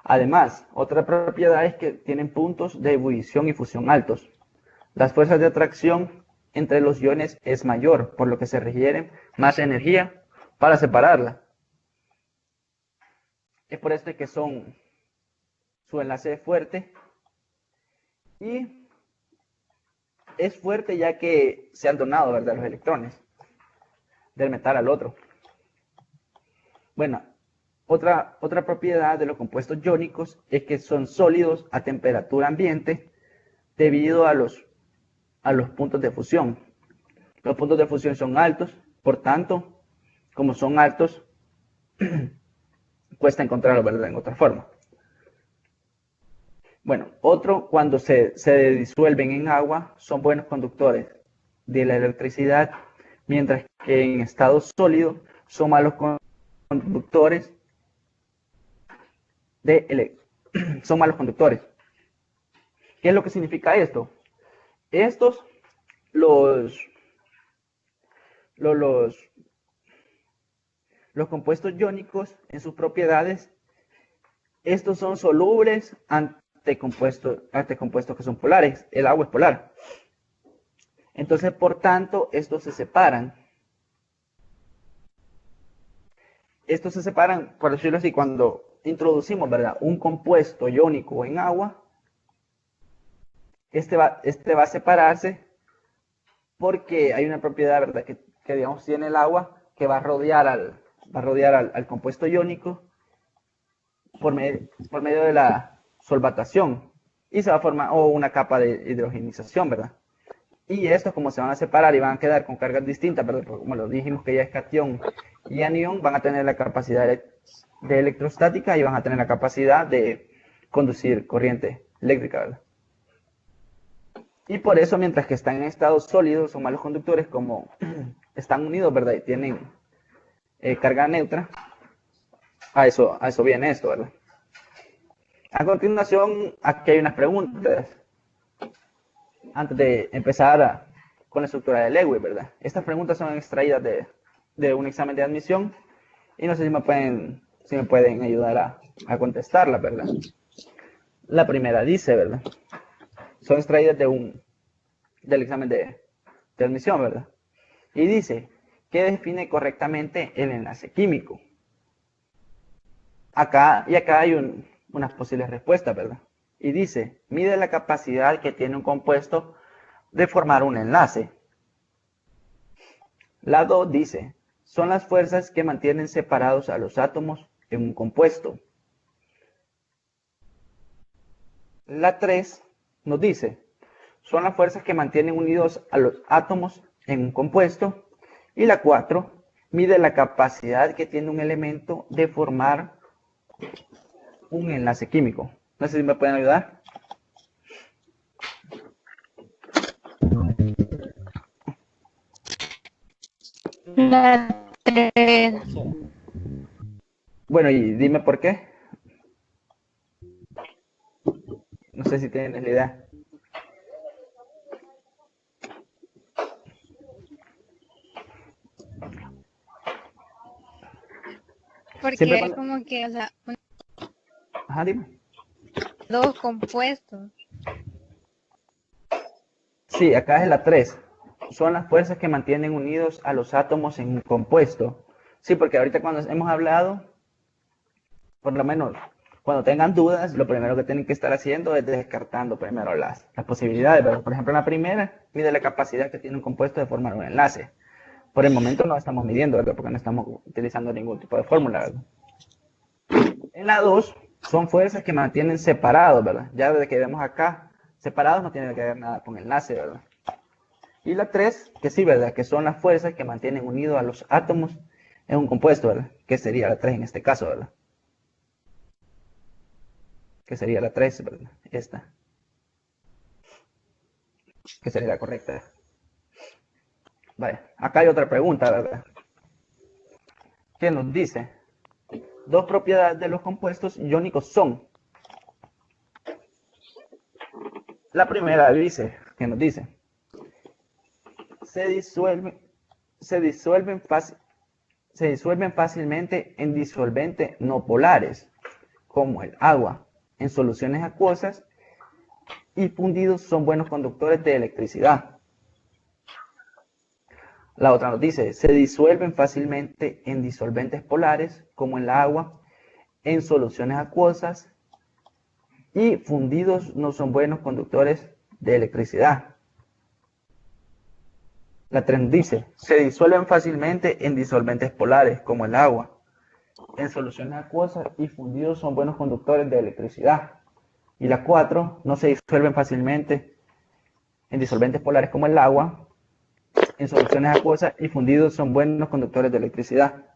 Además, otra propiedad es que tienen puntos de ebullición y fusión altos. Las fuerzas de atracción entre los iones es mayor, por lo que se requiere más energía para separarla. Es por esto que su enlace es fuerte, y es fuerte ya que se han donado, ¿verdad?, los electrones del metal al otro. Bueno, otra propiedad de los compuestos iónicos es que son sólidos a temperatura ambiente debido a los puntos de fusión. Los puntos de fusión son altos, por tanto, como son altos, cuesta encontrarlos, ¿verdad?, en otra forma. Bueno, cuando se disuelven en agua, son buenos conductores de la electricidad, mientras que en estado sólido son malos conductores son malos conductores. ¿Qué es lo que significa esto? Los compuestos iónicos, en sus propiedades, estos son solubles ante compuestos que son polares. El agua es polar. Entonces, por tanto, estos se separan. Por decirlo así, cuando introducimos, ¿verdad?, un compuesto iónico en agua, este va a separarse porque hay una propiedad, ¿verdad?, que digamos tiene el agua, que va a rodear al compuesto iónico, por medio de la solvatación y se va a formar una capa de hidrogenización, ¿verdad? Y estos, como se van a separar y van a quedar con cargas distintas, ¿verdad? Porque como lo dijimos que ya es cation y anión, van a tener la capacidad de electrostática y van a tener la capacidad de conducir corriente eléctrica, ¿verdad? Y por eso, mientras que están en estados sólidos, son malos conductores, como están unidos, ¿verdad? Y tienen carga neutra, a eso viene esto, ¿verdad? A continuación, aquí hay unas preguntas. Antes de empezar con la estructura de Lewis, ¿verdad? Estas preguntas son extraídas de un examen de admisión y no sé si me pueden ayudar a contestarlas, ¿verdad? La primera dice, ¿verdad? Son extraídas del examen de admisión, ¿verdad? Y dice, ¿qué define correctamente el enlace químico? Acá hay unas posibles respuestas, ¿verdad? Y dice, mide la capacidad que tiene un compuesto de formar un enlace. La 2 dice, son las fuerzas que mantienen separados a los átomos en un compuesto. La 3 nos dice, son las fuerzas que mantienen unidos a los átomos en un compuesto. Y la 4 mide la capacidad que tiene un elemento de formar un enlace químico. No sé si me pueden ayudar. La 3. Bueno, y dime por qué. No sé si tienes la idea. Porque es como que, o sea, Ajá, dime. dos compuestos. Sí, acá es la 3. Son las fuerzas que mantienen unidos a los átomos en un compuesto. Sí, porque ahorita cuando hemos hablado, por lo menos cuando tengan dudas, lo primero que tienen que estar haciendo es descartando primero las posibilidades. Pero, por ejemplo, en la primera, mide la capacidad que tiene un compuesto de formar un enlace. Por el momento no estamos midiendo, ¿verdad? Porque no estamos utilizando ningún tipo de fórmula, ¿verdad? En la 2, son fuerzas que mantienen separados, ¿verdad? Ya desde que vemos acá, separados no tiene que ver nada con enlace, ¿verdad? Y la 3, que sí, ¿verdad? Que son las fuerzas que mantienen unidos a los átomos en un compuesto, ¿verdad? Que sería la 3 en este caso, ¿verdad? Que sería la 3, ¿verdad? Esta. Que sería la correcta. Vale, acá hay otra pregunta, ¿verdad? ¿Qué nos dice? Dos propiedades de los compuestos iónicos son. La primera dice, ¿qué nos dice? Se disuelven fácilmente en disolventes no polares, como el agua, en soluciones acuosas, y fundidos son buenos conductores de electricidad. La otra nos dice, se disuelven fácilmente en disolventes polares, como el agua, en soluciones acuosas, y fundidos no son buenos conductores de electricidad. La 3 dice, se disuelven fácilmente en disolventes polares, como el agua, en soluciones acuosas, y fundidos son buenos conductores de electricidad. Y la 4, no se disuelven fácilmente en disolventes polares, como el agua, en soluciones acuosas, y fundidos son buenos conductores de electricidad.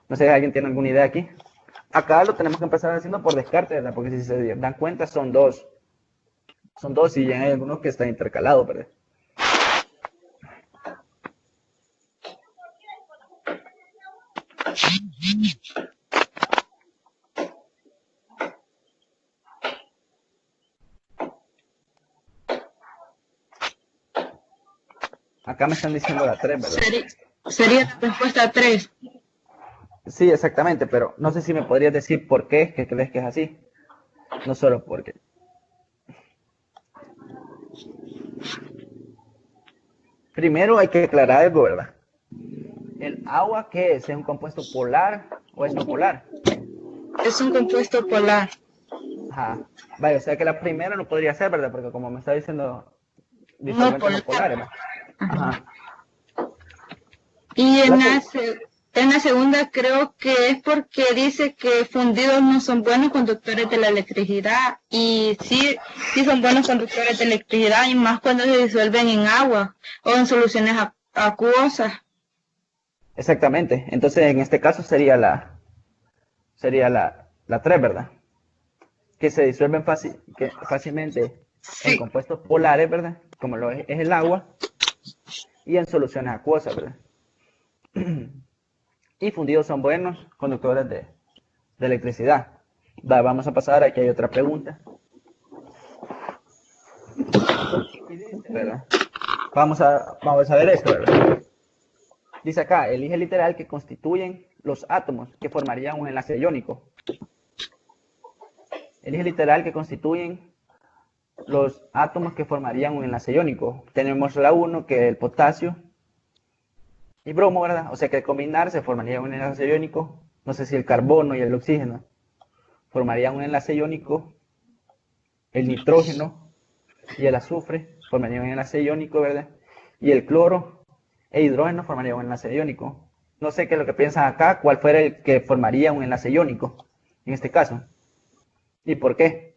No sé si alguien tiene alguna idea aquí. Acá lo tenemos que empezar haciendo por descarte, ¿verdad? Porque si se dan cuenta son dos. Son dos y hay algunos que están intercalados, ¿verdad? Acá me están diciendo la 3, ¿verdad? Sería la respuesta 3. Sí, exactamente, pero no sé si me podrías decir por qué que crees que es así. No solo porque. Primero hay que aclarar algo, ¿verdad? ¿El agua qué es? ¿Es un compuesto polar o es no polar? Es un compuesto polar. Ajá. Vale, o sea que la primera no podría ser, ¿verdad? Porque como me está diciendo, disolventes no polares, ¿verdad? Ajá. Y En la segunda creo que es porque dice que fundidos no son buenos conductores de la electricidad y sí son buenos conductores de electricidad y más cuando se disuelven en agua o en soluciones acuosas. Exactamente. Entonces, en este caso sería la 3, ¿verdad? Que se disuelven fácilmente en Sí. compuestos polares, ¿verdad? Como lo es el agua, y en soluciones acuosas, ¿verdad? Y fundidos son buenos conductores de electricidad. Vamos a pasar, aquí hay otra pregunta. Y dice, ¿verdad? Vamos a ver esto, ¿verdad? Dice acá, elige el literal que constituyen los átomos que formarían un enlace iónico. Elige el literal que constituyen los átomos que formarían un enlace iónico. Tenemos la 1, que es el potasio y bromo, ¿verdad? O sea que al combinarse formaría un enlace iónico. No sé si el carbono y el oxígeno formarían un enlace iónico. El nitrógeno y el azufre formarían un enlace iónico, ¿verdad? Y el cloro e hidrógeno formarían un enlace iónico. No sé qué es lo que piensan acá, cuál fuera el que formaría un enlace iónico en este caso. ¿Y por qué?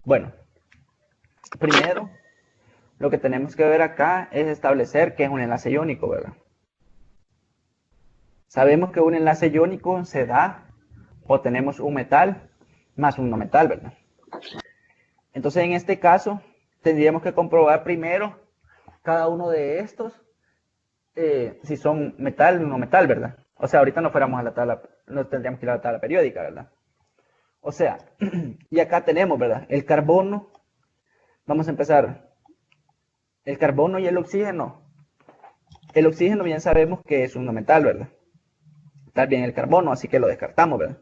Bueno, primero, lo que tenemos que ver acá es establecer qué es un enlace iónico, ¿verdad? Sabemos que un enlace iónico se da o tenemos un metal más un no metal, ¿verdad? Entonces, en este caso, tendríamos que comprobar primero cada uno de estos, si son metal o no metal, ¿verdad? O sea, ahorita no fuéramos a la tabla, no tendríamos que ir a la tabla periódica, ¿verdad? O sea, y acá tenemos, ¿verdad? El carbono, vamos a empezar. El carbono y el oxígeno. El oxígeno bien sabemos que es un no metal, ¿verdad? Está bien el carbono, así que lo descartamos, ¿verdad?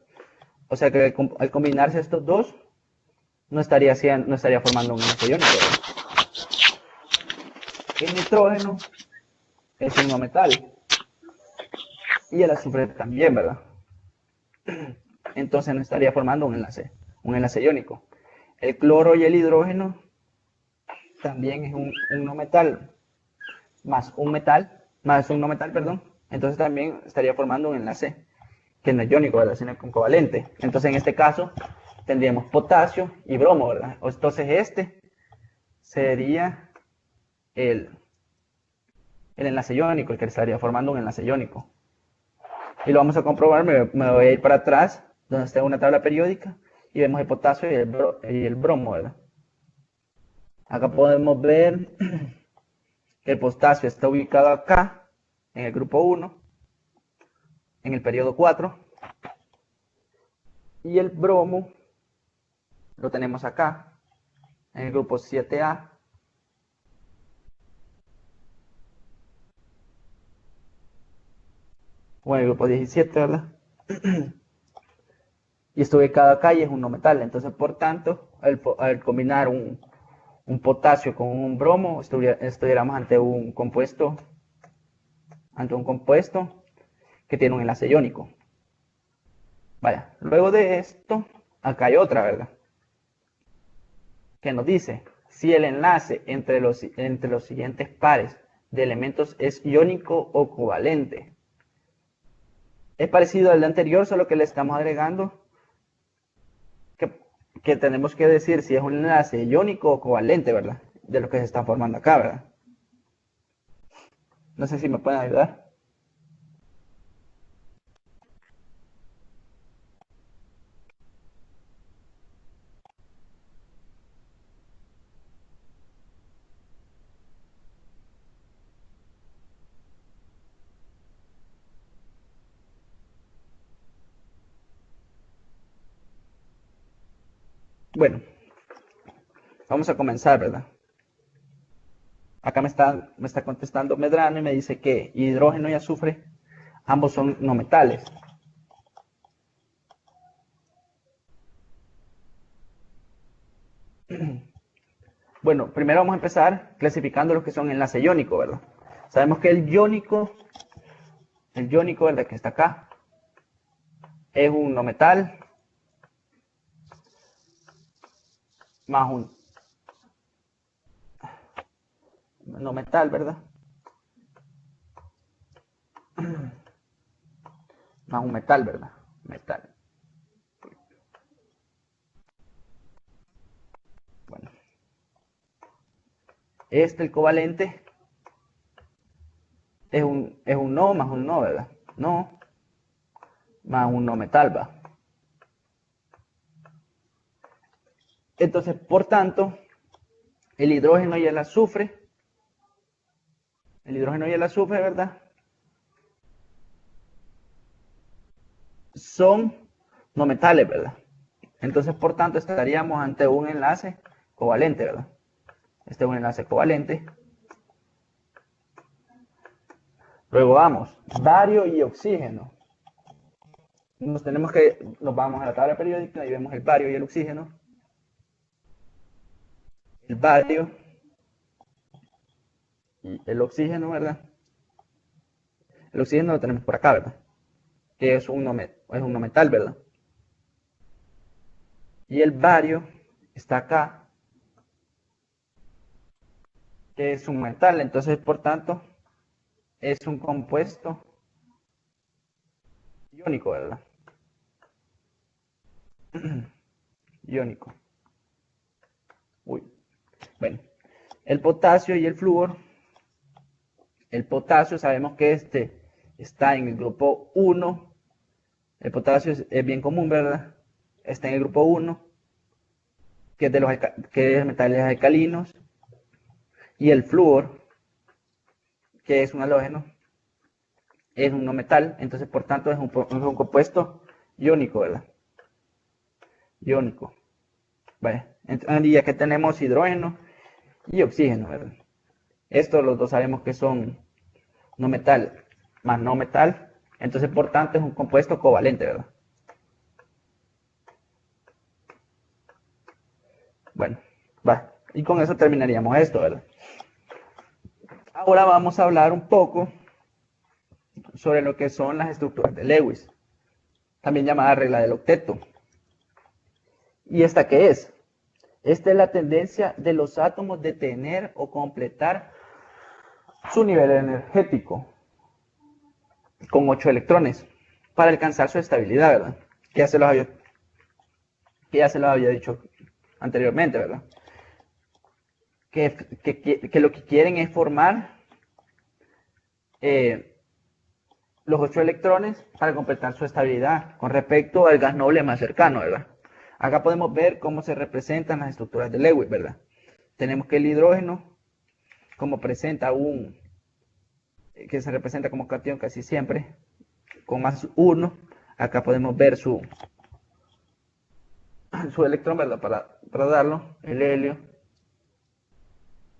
O sea que al combinarse estos dos, no estaría formando un enlace iónico, ¿verdad? El nitrógeno es un no metal. Y el azufre también, ¿verdad? Entonces no estaría formando un enlace iónico. El cloro y el hidrógeno también es un no metal más un no metal, perdón. Entonces también estaría formando un enlace que no es iónico, ¿verdad? Sino con covalente. Entonces en este caso tendríamos potasio y bromo, ¿verdad? Entonces este sería el enlace iónico, el que estaría formando un enlace iónico. Y lo vamos a comprobar, me voy a ir para atrás, donde está una tabla periódica, y vemos el potasio y el bromo, ¿verdad? Acá podemos ver que el potasio está ubicado acá, en el grupo 1, en el periodo 4, y el bromo lo tenemos acá, en el grupo 7A, o en el grupo 17, ¿verdad? Y está ubicado acá y es un no metal. Entonces, por tanto, al combinar un potasio con un bromo, estuviéramos ante un compuesto que tiene un enlace iónico. Vaya, luego de esto, acá hay otra, ¿verdad? Que nos dice, si el enlace entre los siguientes pares de elementos es iónico o covalente. Es parecido al de anterior, solo que le estamos agregando que tenemos que decir si es un enlace iónico o covalente, ¿verdad? De lo que se está formando acá, ¿verdad? No sé si me pueden ayudar. Bueno, vamos a comenzar, ¿verdad? Acá me está contestando Medrano y me dice que hidrógeno y azufre ambos son no metales. Bueno, primero vamos a empezar clasificando los que son enlace iónico, ¿verdad? Sabemos que el iónico, ¿verdad? Que está acá, es un no metal más un no metal, ¿verdad? Más un metal, ¿verdad? Metal. Bueno. El covalente es un no más un no, ¿verdad? No más un no metal, ¿va? Entonces, por tanto, el hidrógeno y el azufre, ¿verdad? Son no metales, ¿verdad? Entonces, por tanto, estaríamos ante un enlace covalente, ¿verdad? Este es un enlace covalente. Luego vamos, bario y oxígeno. Nos vamos a la tabla periódica y vemos el bario y el oxígeno. El bario y el oxígeno, ¿verdad? El oxígeno lo tenemos por acá, ¿verdad? Que es un no metal, ¿verdad? Y el bario está acá, que es un metal. Entonces, por tanto, es un compuesto iónico, ¿verdad? Iónico. Uy. Bueno, el potasio y el flúor. El potasio sabemos que está en el grupo 1. El potasio es bien común, ¿verdad? Está en el grupo 1, que es de metales alcalinos. Y el flúor, que es un halógeno, es un no metal. Entonces, por tanto, es un compuesto iónico, ¿verdad? Iónico. Vale. Entonces, ya que tenemos hidrógeno y oxígeno, ¿verdad? Estos los dos sabemos que son no metal más no metal. Entonces, por tanto, es un compuesto covalente, ¿verdad? Bueno, va. Y con eso terminaríamos esto, ¿verdad? Ahora vamos a hablar un poco sobre lo que son las estructuras de Lewis, también llamada regla del octeto. ¿Y esta qué es? Esta es la tendencia de los átomos de tener o completar su nivel energético con 8 electrones para alcanzar su estabilidad, ¿verdad? Que ya se los había dicho anteriormente, ¿verdad? Que lo que quieren es formar los 8 electrones para completar su estabilidad con respecto al gas noble más cercano, ¿verdad? Acá podemos ver cómo se representan las estructuras de Lewis, ¿verdad? Tenemos que el hidrógeno, como presenta que se representa como cation casi siempre, con más 1, acá podemos ver su electrón, ¿verdad? Para darlo, el helio,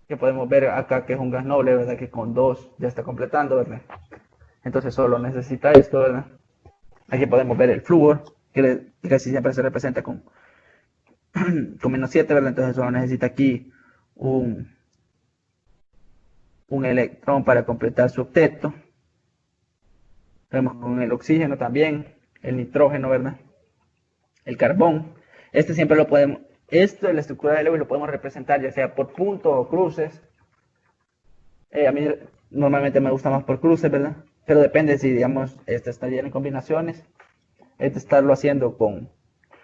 que podemos ver acá que es un gas noble, ¿verdad? Que con 2 ya está completando, ¿verdad? Entonces solo necesita esto, ¿verdad? Aquí podemos ver el flúor, que casi siempre se representa con menos 7, ¿verdad? Entonces solo necesita aquí un electrón para completar su octeto. Vemos con el oxígeno también, el nitrógeno, ¿verdad? El carbón. Siempre lo podemos, de la estructura de Lewis lo podemos representar ya sea por puntos o cruces. A mí normalmente me gusta más por cruces, ¿verdad? Pero depende si, digamos, está lleno de combinaciones. Estarlo haciendo con,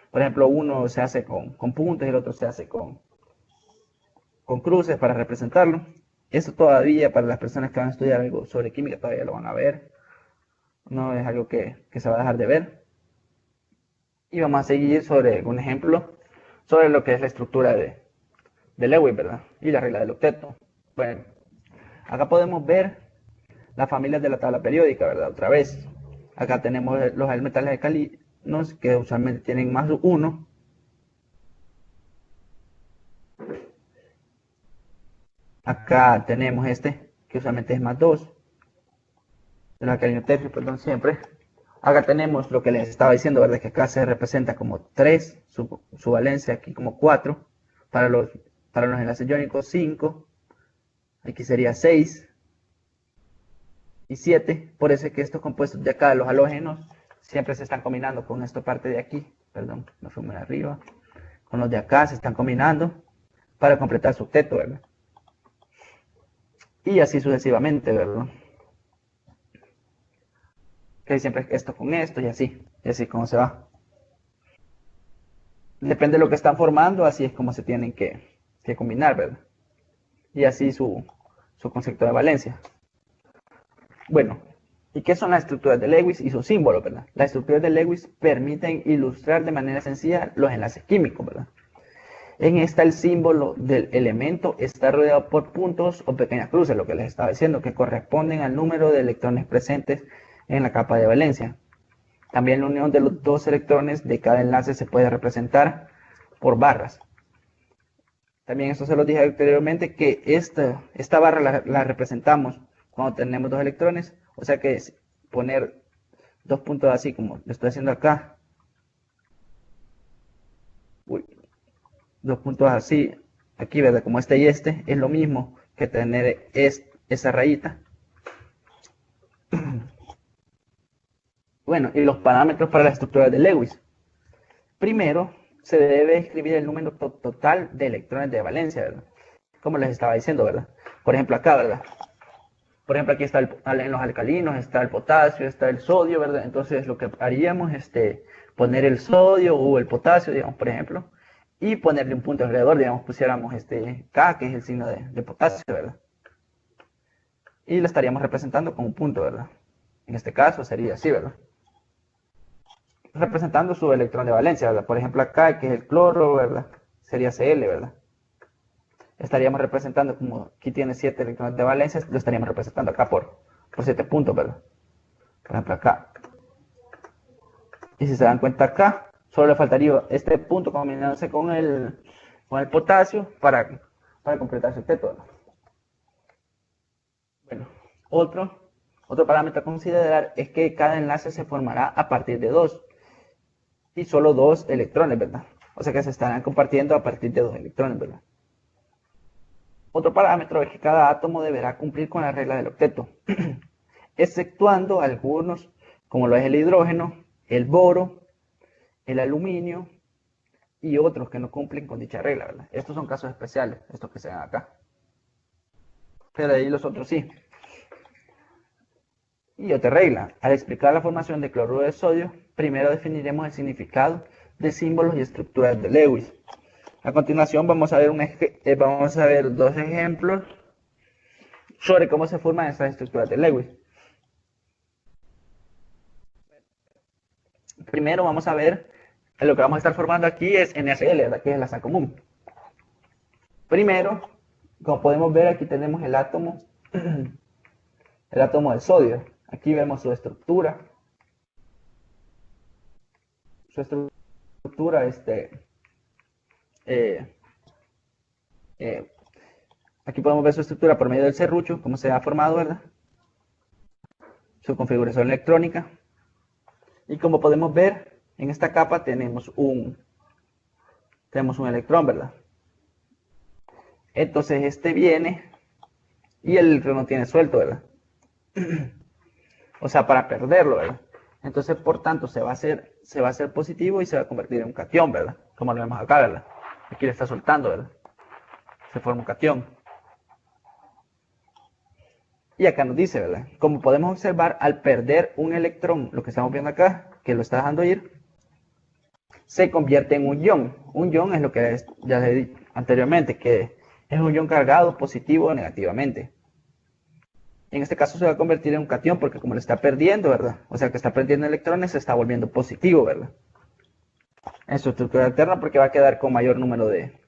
por ejemplo, uno se hace con puntos y el otro se hace con cruces para representarlo. Eso todavía para las personas que van a estudiar algo sobre química todavía lo van a ver. No es algo que se va a dejar de ver. Y vamos a seguir sobre un ejemplo sobre lo que es la estructura de Lewis, ¿verdad? Y la regla del octeto. Bueno, acá podemos ver las familias de la tabla periódica, ¿verdad? Otra vez. Acá tenemos los metales alcalinos que usualmente tienen más 1. Acá tenemos que usualmente es más 2. El alcalino tetrio, perdón, siempre. Acá tenemos lo que les estaba diciendo, ¿verdad? Que acá se representa como 3, su valencia aquí como 4 para Para los enlaces iónicos 5, aquí sería 6 y 7. Por eso es que estos compuestos de acá, los halógenos, siempre se están combinando con esta parte de aquí. Perdón, me fui muy arriba. Con los de acá se están combinando para completar su octeto, ¿verdad? Y así sucesivamente, ¿verdad? Que siempre esto con esto y así como se va. Depende de lo que están formando, así es como se tienen que combinar, ¿verdad? Y así su concepto de valencia. Bueno, ¿y qué son las estructuras de Lewis y sus símbolos, verdad? Las estructuras de Lewis permiten ilustrar de manera sencilla los enlaces químicos, ¿verdad? En esta el símbolo del elemento está rodeado por puntos o pequeñas cruces, lo que les estaba diciendo, que corresponden al número de electrones presentes en la capa de valencia. También la unión de los dos electrones de cada enlace se puede representar por barras. También esto se lo dije anteriormente, que esta barra la representamos cuando tenemos dos electrones, o sea que es poner dos puntos así como lo estoy haciendo acá. Dos puntos así, aquí, ¿verdad? Como este y este, es lo mismo que tener esa rayita. Bueno, y los parámetros para la estructura de Lewis. Primero, se debe escribir el número total de electrones de valencia, ¿verdad? Como les estaba diciendo, ¿verdad? Por ejemplo, acá, ¿verdad? Por ejemplo, aquí está en los alcalinos, está el potasio, está el sodio, ¿verdad? Entonces, lo que haríamos es poner el sodio o el potasio, digamos, por ejemplo, y ponerle un punto alrededor, digamos, pusiéramos K, que es el signo de potasio, ¿verdad? Y lo estaríamos representando con un punto, ¿verdad? En este caso sería así, ¿verdad? Representando su electrón de valencia, ¿verdad? Por ejemplo, acá, que es el cloro, ¿verdad? Sería Cl, ¿verdad? Estaríamos representando, como aquí tiene 7 electrones de valencia, lo estaríamos representando acá por 7 puntos, ¿verdad? Por ejemplo, acá. Y si se dan cuenta acá, solo le faltaría este punto combinándose con el potasio para completar su octeto, ¿verdad? Bueno, otro parámetro a considerar es que cada enlace se formará a partir de 2 y solo 2 electrones, ¿verdad? O sea que se estarán compartiendo a partir de 2 electrones, ¿verdad? Otro parámetro es que cada átomo deberá cumplir con la regla del octeto, exceptuando algunos, como lo es el hidrógeno, el boro, el aluminio y otros que no cumplen con dicha regla, ¿verdad? Estos son casos especiales, estos que se ven acá. Pero ahí los otros sí. Y otra regla, al explicar la formación de cloruro de sodio, primero definiremos el significado de símbolos y estructuras de Lewis. A continuación vamos a ver dos ejemplos sobre cómo se forman estas estructuras de Lewis. Primero vamos a ver, lo que vamos a estar formando aquí es NaCl, ¿verdad? Que es la sal común. Primero, como podemos ver, aquí tenemos el átomo de sodio. Aquí vemos su estructura. Aquí podemos ver su estructura por medio del serrucho, cómo se ha formado, ¿verdad? Su configuración electrónica. Y como podemos ver, en esta capa tenemos un electrón, ¿verdad? Entonces este viene y el electrón no tiene suelto, ¿verdad? O sea, para perderlo, ¿verdad? Entonces, por tanto, se va a hacer positivo y se va a convertir en un catión, ¿verdad? Como lo vemos acá, ¿verdad? Aquí le está soltando, ¿verdad? Se forma un catión. Y acá nos dice, ¿verdad? Como podemos observar, al perder un electrón, lo que estamos viendo acá, que lo está dejando ir, se convierte en un ion. Un ion es lo que ya les he dicho anteriormente, que es un ion cargado positivo o negativamente. En este caso se va a convertir en un catión porque como lo está perdiendo, ¿verdad? O sea que está perdiendo electrones, se está volviendo positivo, ¿verdad? En su estructura alterna porque va a quedar con mayor número de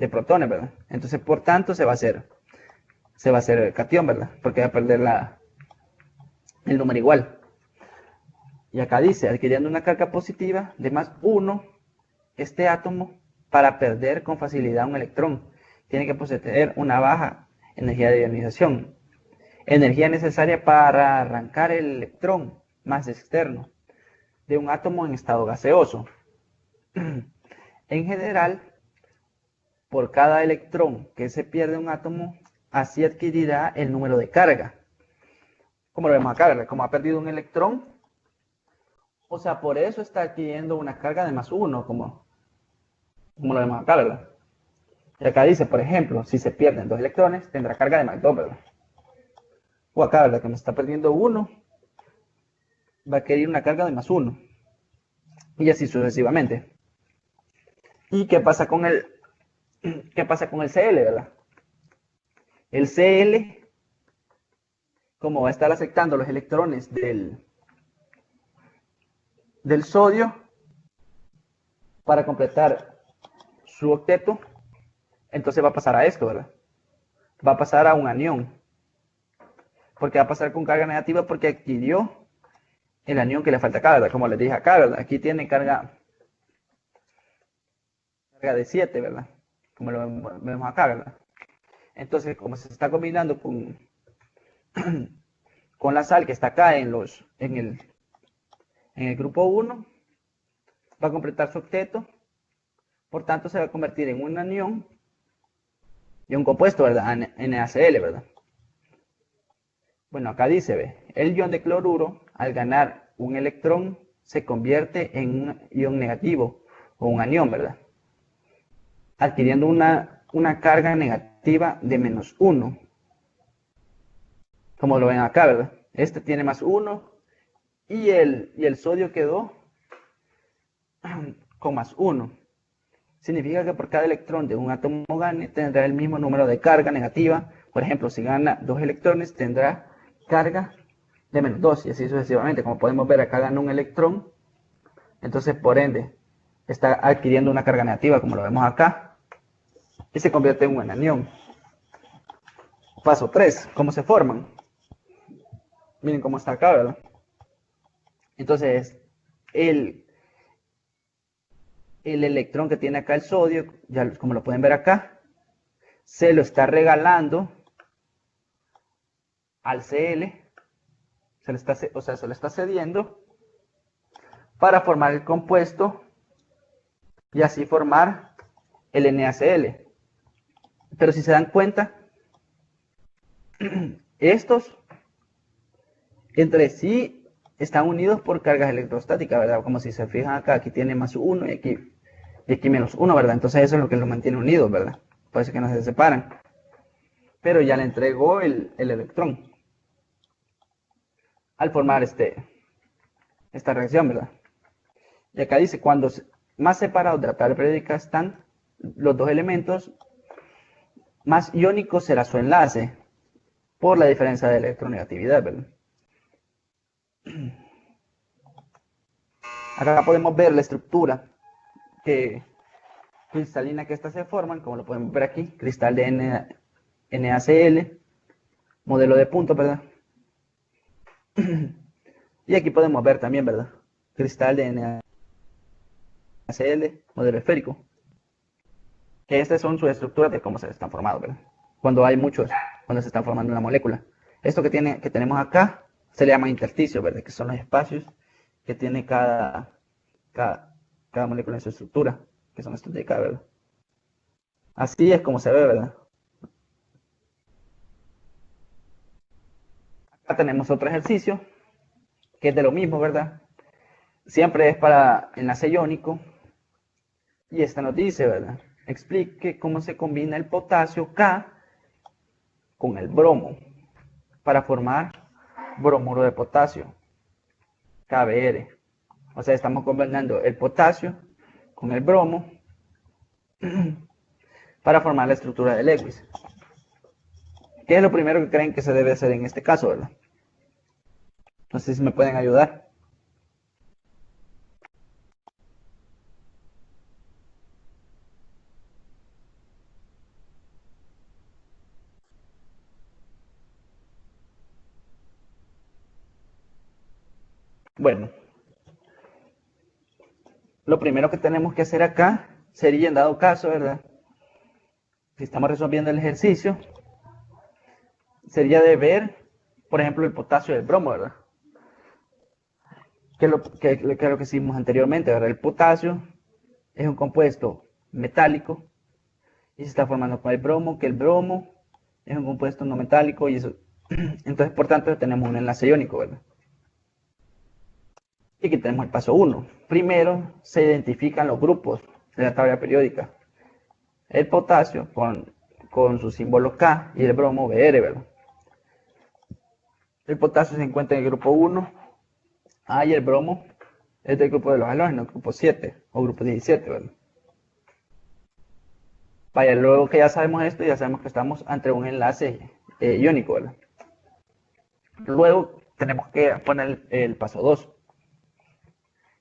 protones, ¿verdad? Entonces, por tanto, se va a hacer catión, ¿verdad? Porque va a perder el número igual. Y acá dice, adquiriendo una carga positiva de más 1, este átomo, para perder con facilidad un electrón, tiene que poseer una baja energía de ionización. Energía necesaria para arrancar el electrón más externo de un átomo en estado gaseoso. En general, por cada electrón que se pierde un átomo, así adquirirá el número de carga. Como lo vemos acá, ¿verdad? Como ha perdido un electrón, o sea, por eso está adquiriendo una carga de +1, como lo vemos acá, ¿verdad? Y acá dice, por ejemplo, si se pierden 2 electrones, tendrá carga de +2, ¿verdad? O acá, ¿verdad? Que me está perdiendo 1, va a adquirir una carga de +1. Y así sucesivamente. ¿Y qué pasa con el Cl, verdad? El Cl, como va a estar aceptando los electrones del sodio para completar su octeto, entonces va a pasar a esto, ¿verdad? Va a pasar a un anión. Porque va a pasar con carga negativa porque adquirió el anión que le falta acá, ¿verdad? Como les dije acá, ¿verdad? Aquí tiene carga de 7, ¿verdad? Como lo vemos acá, ¿verdad? Entonces, como se está combinando con la sal que está acá en el grupo 1, va a completar su octeto, por tanto se va a convertir en un anión y un compuesto, ¿verdad? NaCl, ¿verdad? Bueno, acá dice, ve, el ion de cloruro, al ganar un electrón, se convierte en un ion negativo o un anión, ¿verdad? Adquiriendo una carga negativa de -1. Como lo ven acá, ¿verdad? Este tiene +1 y el sodio quedó con +1. Significa que por cada electrón de un átomo gane tendrá el mismo número de carga negativa. Por ejemplo, si gana 2 electrones tendrá carga de -2 y así sucesivamente. Como podemos ver, acá gana un electrón, entonces por ende está adquiriendo una carga negativa, como lo vemos acá, y se convierte en un anión. Paso 3, ¿cómo se forman? Miren cómo está acá, ¿verdad? Entonces, el electrón que tiene acá el sodio, ya como lo pueden ver acá, se lo está regalando al Cl, se lo está cediendo para formar el compuesto y así formar el NaCl. Pero si se dan cuenta, estos entre sí están unidos por cargas electrostáticas, ¿verdad? Como si se fijan acá, aquí tiene +1 y aquí -1, ¿verdad? Entonces eso es lo que los mantiene unidos, ¿verdad? Por eso que no se separan. Pero ya le entregó el electrón al formar esta reacción, ¿verdad? Y acá dice, cuando más separados de la tabla periódica están los dos elementos, más iónico será su enlace por la diferencia de electronegatividad, ¿verdad? Acá podemos ver la estructura cristalina que estas se forman, como lo podemos ver aquí, cristal de NaCl, modelo de punto, ¿verdad? Y aquí podemos ver también, ¿verdad? Cristal de NaCl, modelo esférico. Que estas son sus estructuras de cómo se están formados, ¿verdad? Cuando hay muchos, cuando se está formando una molécula. Esto que tenemos acá se le llama intersticio, ¿verdad? Que son los espacios que tiene cada molécula en su estructura, que son estos de acá, ¿verdad? Así es como se ve, ¿verdad? Acá tenemos otro ejercicio, que es de lo mismo, ¿verdad? Siempre es para enlace iónico. Y esta nos dice, ¿verdad? Explique cómo se combina el potasio K con el bromo para formar bromuro de potasio, KBr. O sea, estamos combinando el potasio con el bromo para formar la estructura de Lewis. ¿Qué es lo primero que creen que se debe hacer en este caso, verdad? No sé si me pueden ayudar. Bueno, lo primero que tenemos que hacer acá sería, en dado caso, ¿verdad? Si estamos resolviendo el ejercicio, sería de ver, por ejemplo, el potasio del bromo, ¿verdad? Que es lo que hicimos anteriormente, ¿verdad? El potasio es un compuesto metálico y se está formando con el bromo, que el bromo es un compuesto no metálico y eso, entonces por tanto tenemos un enlace iónico, ¿verdad? Y aquí tenemos el paso 1. Primero se identifican los grupos de la tabla periódica. El potasio con su símbolo K y el bromo Br, ¿verdad? El potasio se encuentra en el grupo 1, y el bromo es del grupo de los halógenos, grupo 7 o grupo 17, ¿verdad? Vaya, luego que ya sabemos esto, ya sabemos que estamos ante un enlace iónico, ¿verdad? Luego tenemos que poner el paso 2.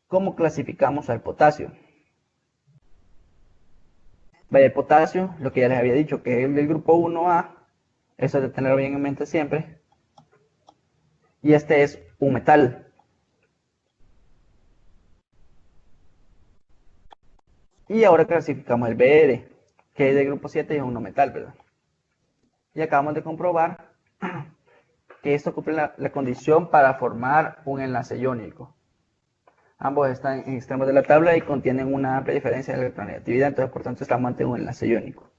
¿Cómo clasificamos al potasio? Vaya, el potasio, lo que ya les había dicho, que es el del grupo 1A, eso es de tenerlo bien en mente siempre. Y este es un metal. Y ahora clasificamos el Br, que es del grupo 7 y es un no metal, ¿verdad? Y acabamos de comprobar que esto cumple la condición para formar un enlace iónico. Ambos están en extremos de la tabla y contienen una amplia diferencia de electronegatividad, entonces por tanto estamos ante un enlace iónico.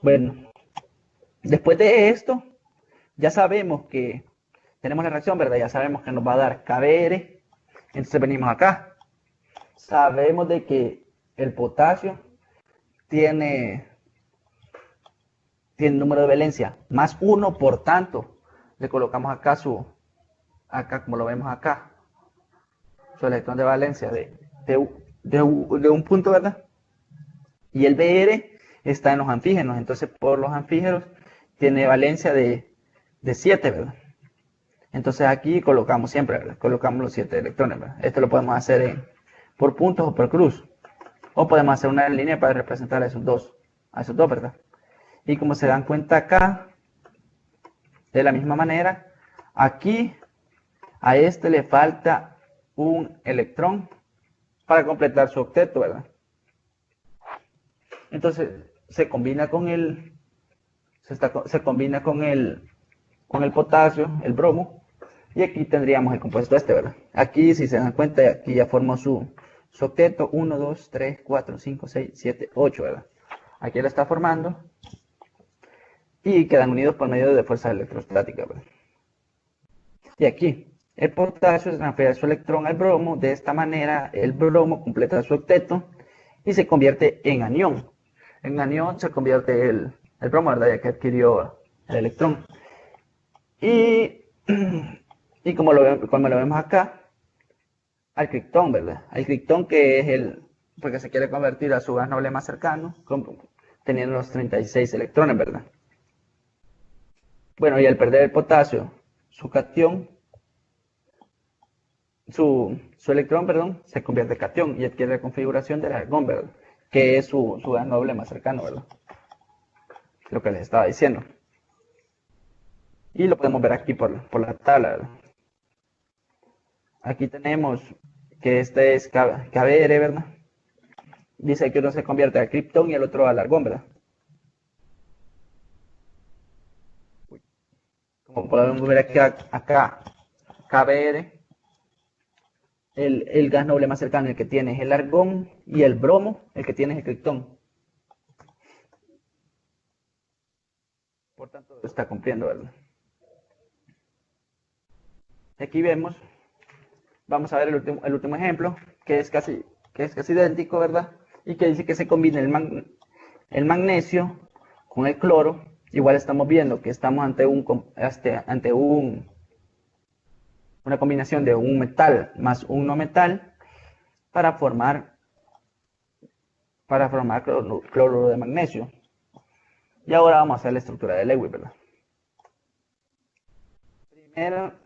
Bueno, después de esto, ya sabemos que tenemos la reacción, ¿verdad? Ya sabemos que nos va a dar KBr, entonces venimos acá. Sabemos de que el potasio tiene número de valencia más 1, por tanto, le colocamos acá acá como lo vemos acá, su electrón de valencia de un punto, ¿verdad? Y el Br está en los anfígenos, entonces por los anfígenos tiene valencia de 7, ¿verdad? Entonces aquí colocamos siempre, ¿verdad? Colocamos los 7 electrones, ¿verdad? Esto lo podemos hacer por puntos o por cruz, o podemos hacer una línea para representar a esos dos, ¿verdad? Y como se dan cuenta acá, de la misma manera, aquí a este le falta un electrón para completar su octeto, ¿verdad? Entonces se combina con se combina con el potasio, el bromo, y aquí tendríamos el compuesto este, ¿verdad? Aquí, si se dan cuenta, aquí ya formó su octeto, 1, 2, 3, 4, 5, 6, 7, 8, ¿verdad? Aquí lo está formando y quedan unidos por medio de fuerza electrostática, ¿verdad? Y aquí, el potasio transfiere su electrón al bromo. De esta manera, el bromo completa su octeto y se convierte en anión. En anión se convierte el bromo, ¿verdad? Ya que adquirió el electrón. Y como lo vemos acá, al criptón, ¿verdad? Al criptón, que es porque se quiere convertir a su gas noble más cercano, teniendo los 36 electrones, ¿verdad? Bueno, y al perder el potasio, su cation, su electrón, perdón, se convierte en cation y adquiere la configuración del argón, ¿verdad? Que es su gas noble más cercano, ¿verdad? Lo que les estaba diciendo. Y lo podemos ver aquí por la tabla, ¿verdad? Aquí tenemos que este es KBr, ¿verdad? Dice que uno se convierte al criptón y el otro al argón, ¿verdad? Como podemos ver aquí, acá KBr, el gas noble más cercano, el que tiene es el argón, y el bromo, el que tiene es el criptón. Por tanto, está cumpliendo, ¿verdad? Aquí vamos a ver el último ejemplo, que es casi idéntico, ¿verdad? Y que dice que se combina el magnesio con el cloro. Igual estamos viendo que estamos ante una combinación de un metal más un no metal para formar cloruro de magnesio. Y ahora vamos a hacer la estructura de Lewis, ¿verdad?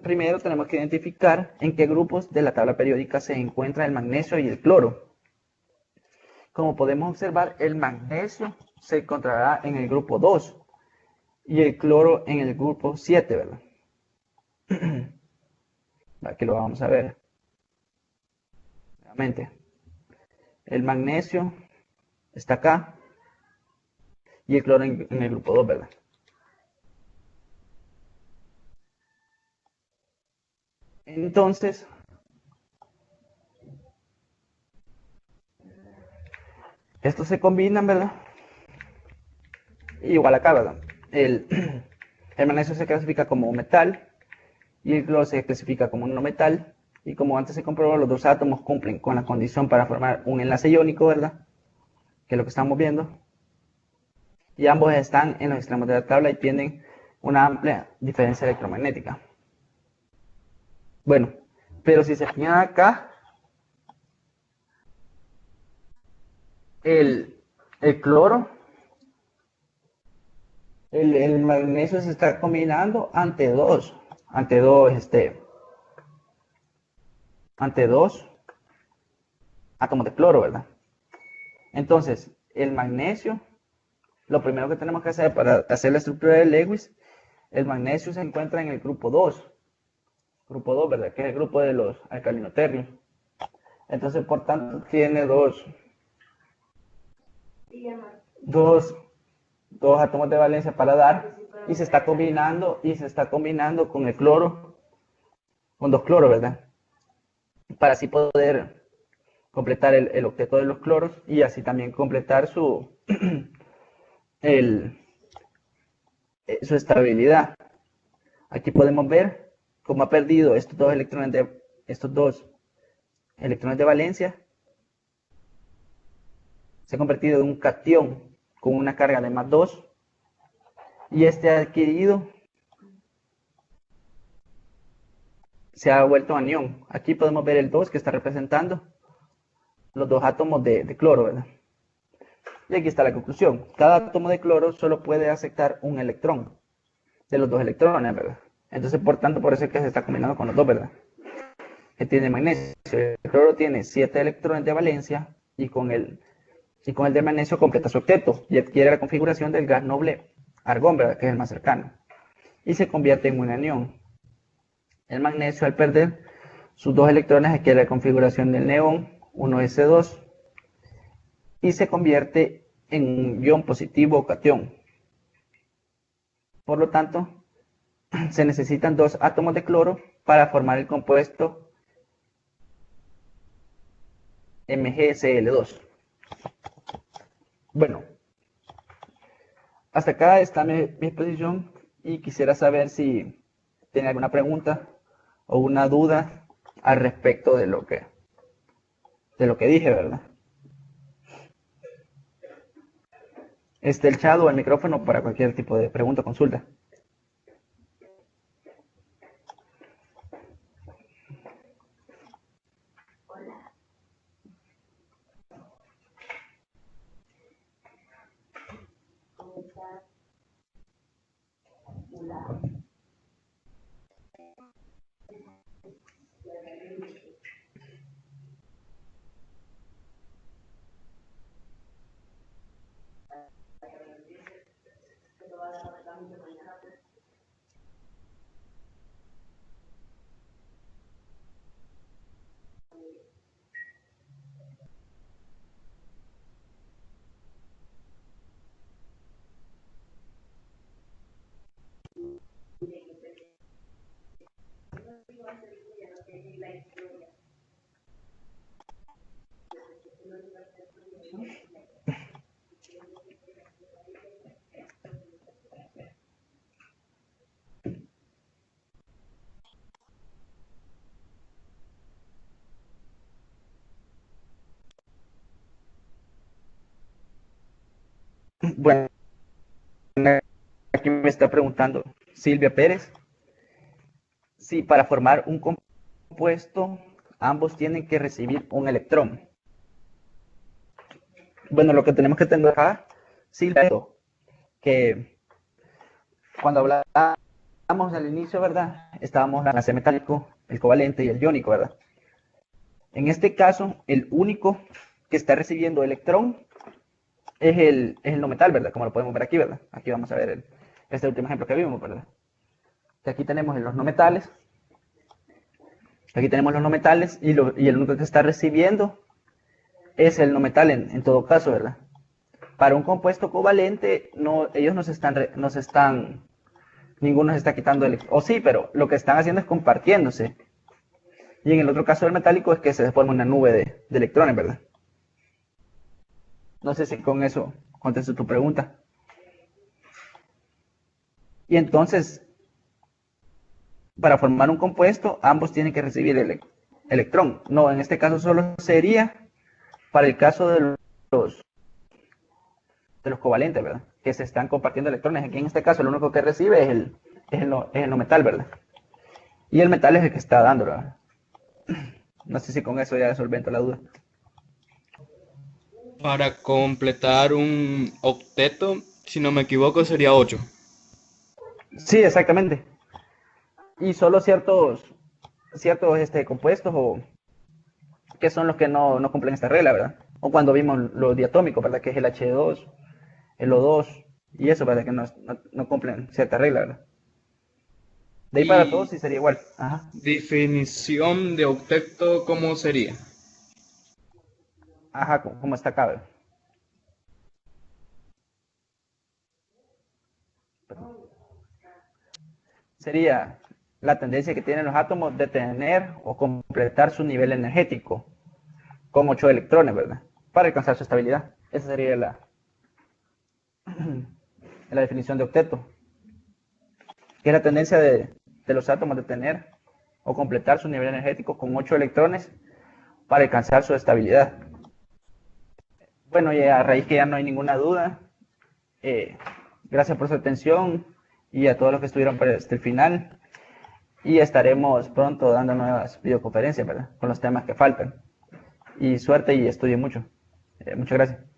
Primero tenemos que identificar en qué grupos de la tabla periódica se encuentra el magnesio y el cloro. Como podemos observar, el magnesio se encontrará en el grupo 2 y el cloro en el grupo 7, ¿verdad? Aquí lo vamos a ver. Nuevamente, el magnesio está acá y el cloro en el grupo 2, ¿verdad? Entonces, estos se combinan, ¿verdad? Igual acá, ¿verdad? El magnesio se clasifica como un metal y el cloro se clasifica como un no metal. Y como antes se comprobó, los dos átomos cumplen con la condición para formar un enlace iónico, ¿verdad? Que es lo que estamos viendo. Y ambos están en los extremos de la tabla y tienen una amplia diferencia electromagnética. Bueno, pero si se fijan acá, el cloro, el magnesio se está combinando ante dos átomos de cloro, ¿verdad? Entonces, el magnesio, lo primero que tenemos que hacer para hacer la estructura de Lewis, el magnesio se encuentra en el grupo 2, ¿verdad? Que es el grupo de los alcalinoterrios. Entonces, por tanto, tiene dos átomos de valencia para dar, y se está combinando con el cloro, con dos cloros, ¿verdad? Para así poder completar el octeto de los cloros y así también completar su estabilidad. Aquí podemos ver cómo ha perdido estos dos electrones de valencia. Se ha convertido en un catión con una carga de +2 y este adquirido se ha vuelto anión. Aquí podemos ver el 2 que está representando los dos átomos de cloro, ¿verdad? Y aquí está la conclusión. Cada átomo de cloro solo puede aceptar un electrón de los dos electrones, ¿verdad? Entonces, por tanto, por eso es que se está combinando con los dos, ¿verdad? Que tiene magnesio. El cloro tiene 7 electrones de valencia y con el de magnesio completa su octeto y adquiere la configuración del gas noble argón, ¿verdad? Que es el más cercano. Y se convierte en un anión. El magnesio, al perder sus dos electrones, adquiere la configuración del neón, 1s2, y se convierte en un ion positivo o catión. Por lo tanto, se necesitan dos átomos de cloro para formar el compuesto MgCl2. Bueno, hasta acá está mi exposición y quisiera saber si tiene alguna pregunta o una duda al respecto de lo que dije, ¿verdad? El chat o el micrófono para cualquier tipo de pregunta o consulta. Bueno, aquí me está preguntando Silvia Pérez si para formar un compuesto ambos tienen que recibir un electrón. Bueno, lo que tenemos que tener acá, Silvia, que cuando hablábamos al inicio, ¿verdad? Estábamos en el enlace metálico, el covalente y el iónico, ¿verdad? En este caso, el único que está recibiendo electrón es el no metal, ¿verdad? Como lo podemos ver aquí, ¿verdad? Aquí vamos a ver este último ejemplo que vimos, ¿verdad? Que aquí tenemos los no metales. Aquí tenemos los no metales y el único que está recibiendo es el no metal en todo caso, ¿verdad? Para un compuesto covalente, ellos ninguno se está quitando o sí, pero lo que están haciendo es compartiéndose. Y en el otro caso del metálico es que se forma una nube de electrones, ¿verdad? No sé si con eso contesto tu pregunta. Y entonces, para formar un compuesto, ambos tienen que recibir el electrón. No, en este caso solo sería para el caso de los covalentes, ¿verdad? Que se están compartiendo electrones. Aquí en este caso, lo único que recibe es el no metal, ¿verdad? Y el metal es el que está dando, ¿verdad? No sé si con eso ya solvento la duda. Para completar un octeto, si no me equivoco, sería 8. Sí, exactamente. Y solo ciertos compuestos o que son los que no cumplen esta regla, ¿verdad? O cuando vimos los diatómicos, ¿verdad? Que es el H2, el O2 y eso, ¿verdad? Que no cumplen cierta regla, ¿verdad? De ahí para Y todos sí sería igual. Ajá. definición de octeto, ¿cómo sería? Ajá, como está acá, ¿verdad? Sería la tendencia que tienen los átomos de tener o completar su nivel energético con 8 electrones, ¿verdad? Para alcanzar su estabilidad. Esa sería la definición de octeto. Que es la tendencia de los átomos de tener o completar su nivel energético con 8 electrones para alcanzar su estabilidad. Bueno, y a raíz que ya no hay ninguna duda, gracias por su atención y a todos los que estuvieron hasta el final. Y estaremos pronto dando nuevas videoconferencias, ¿verdad? Con los temas que faltan. Y suerte y estudien mucho. Muchas gracias.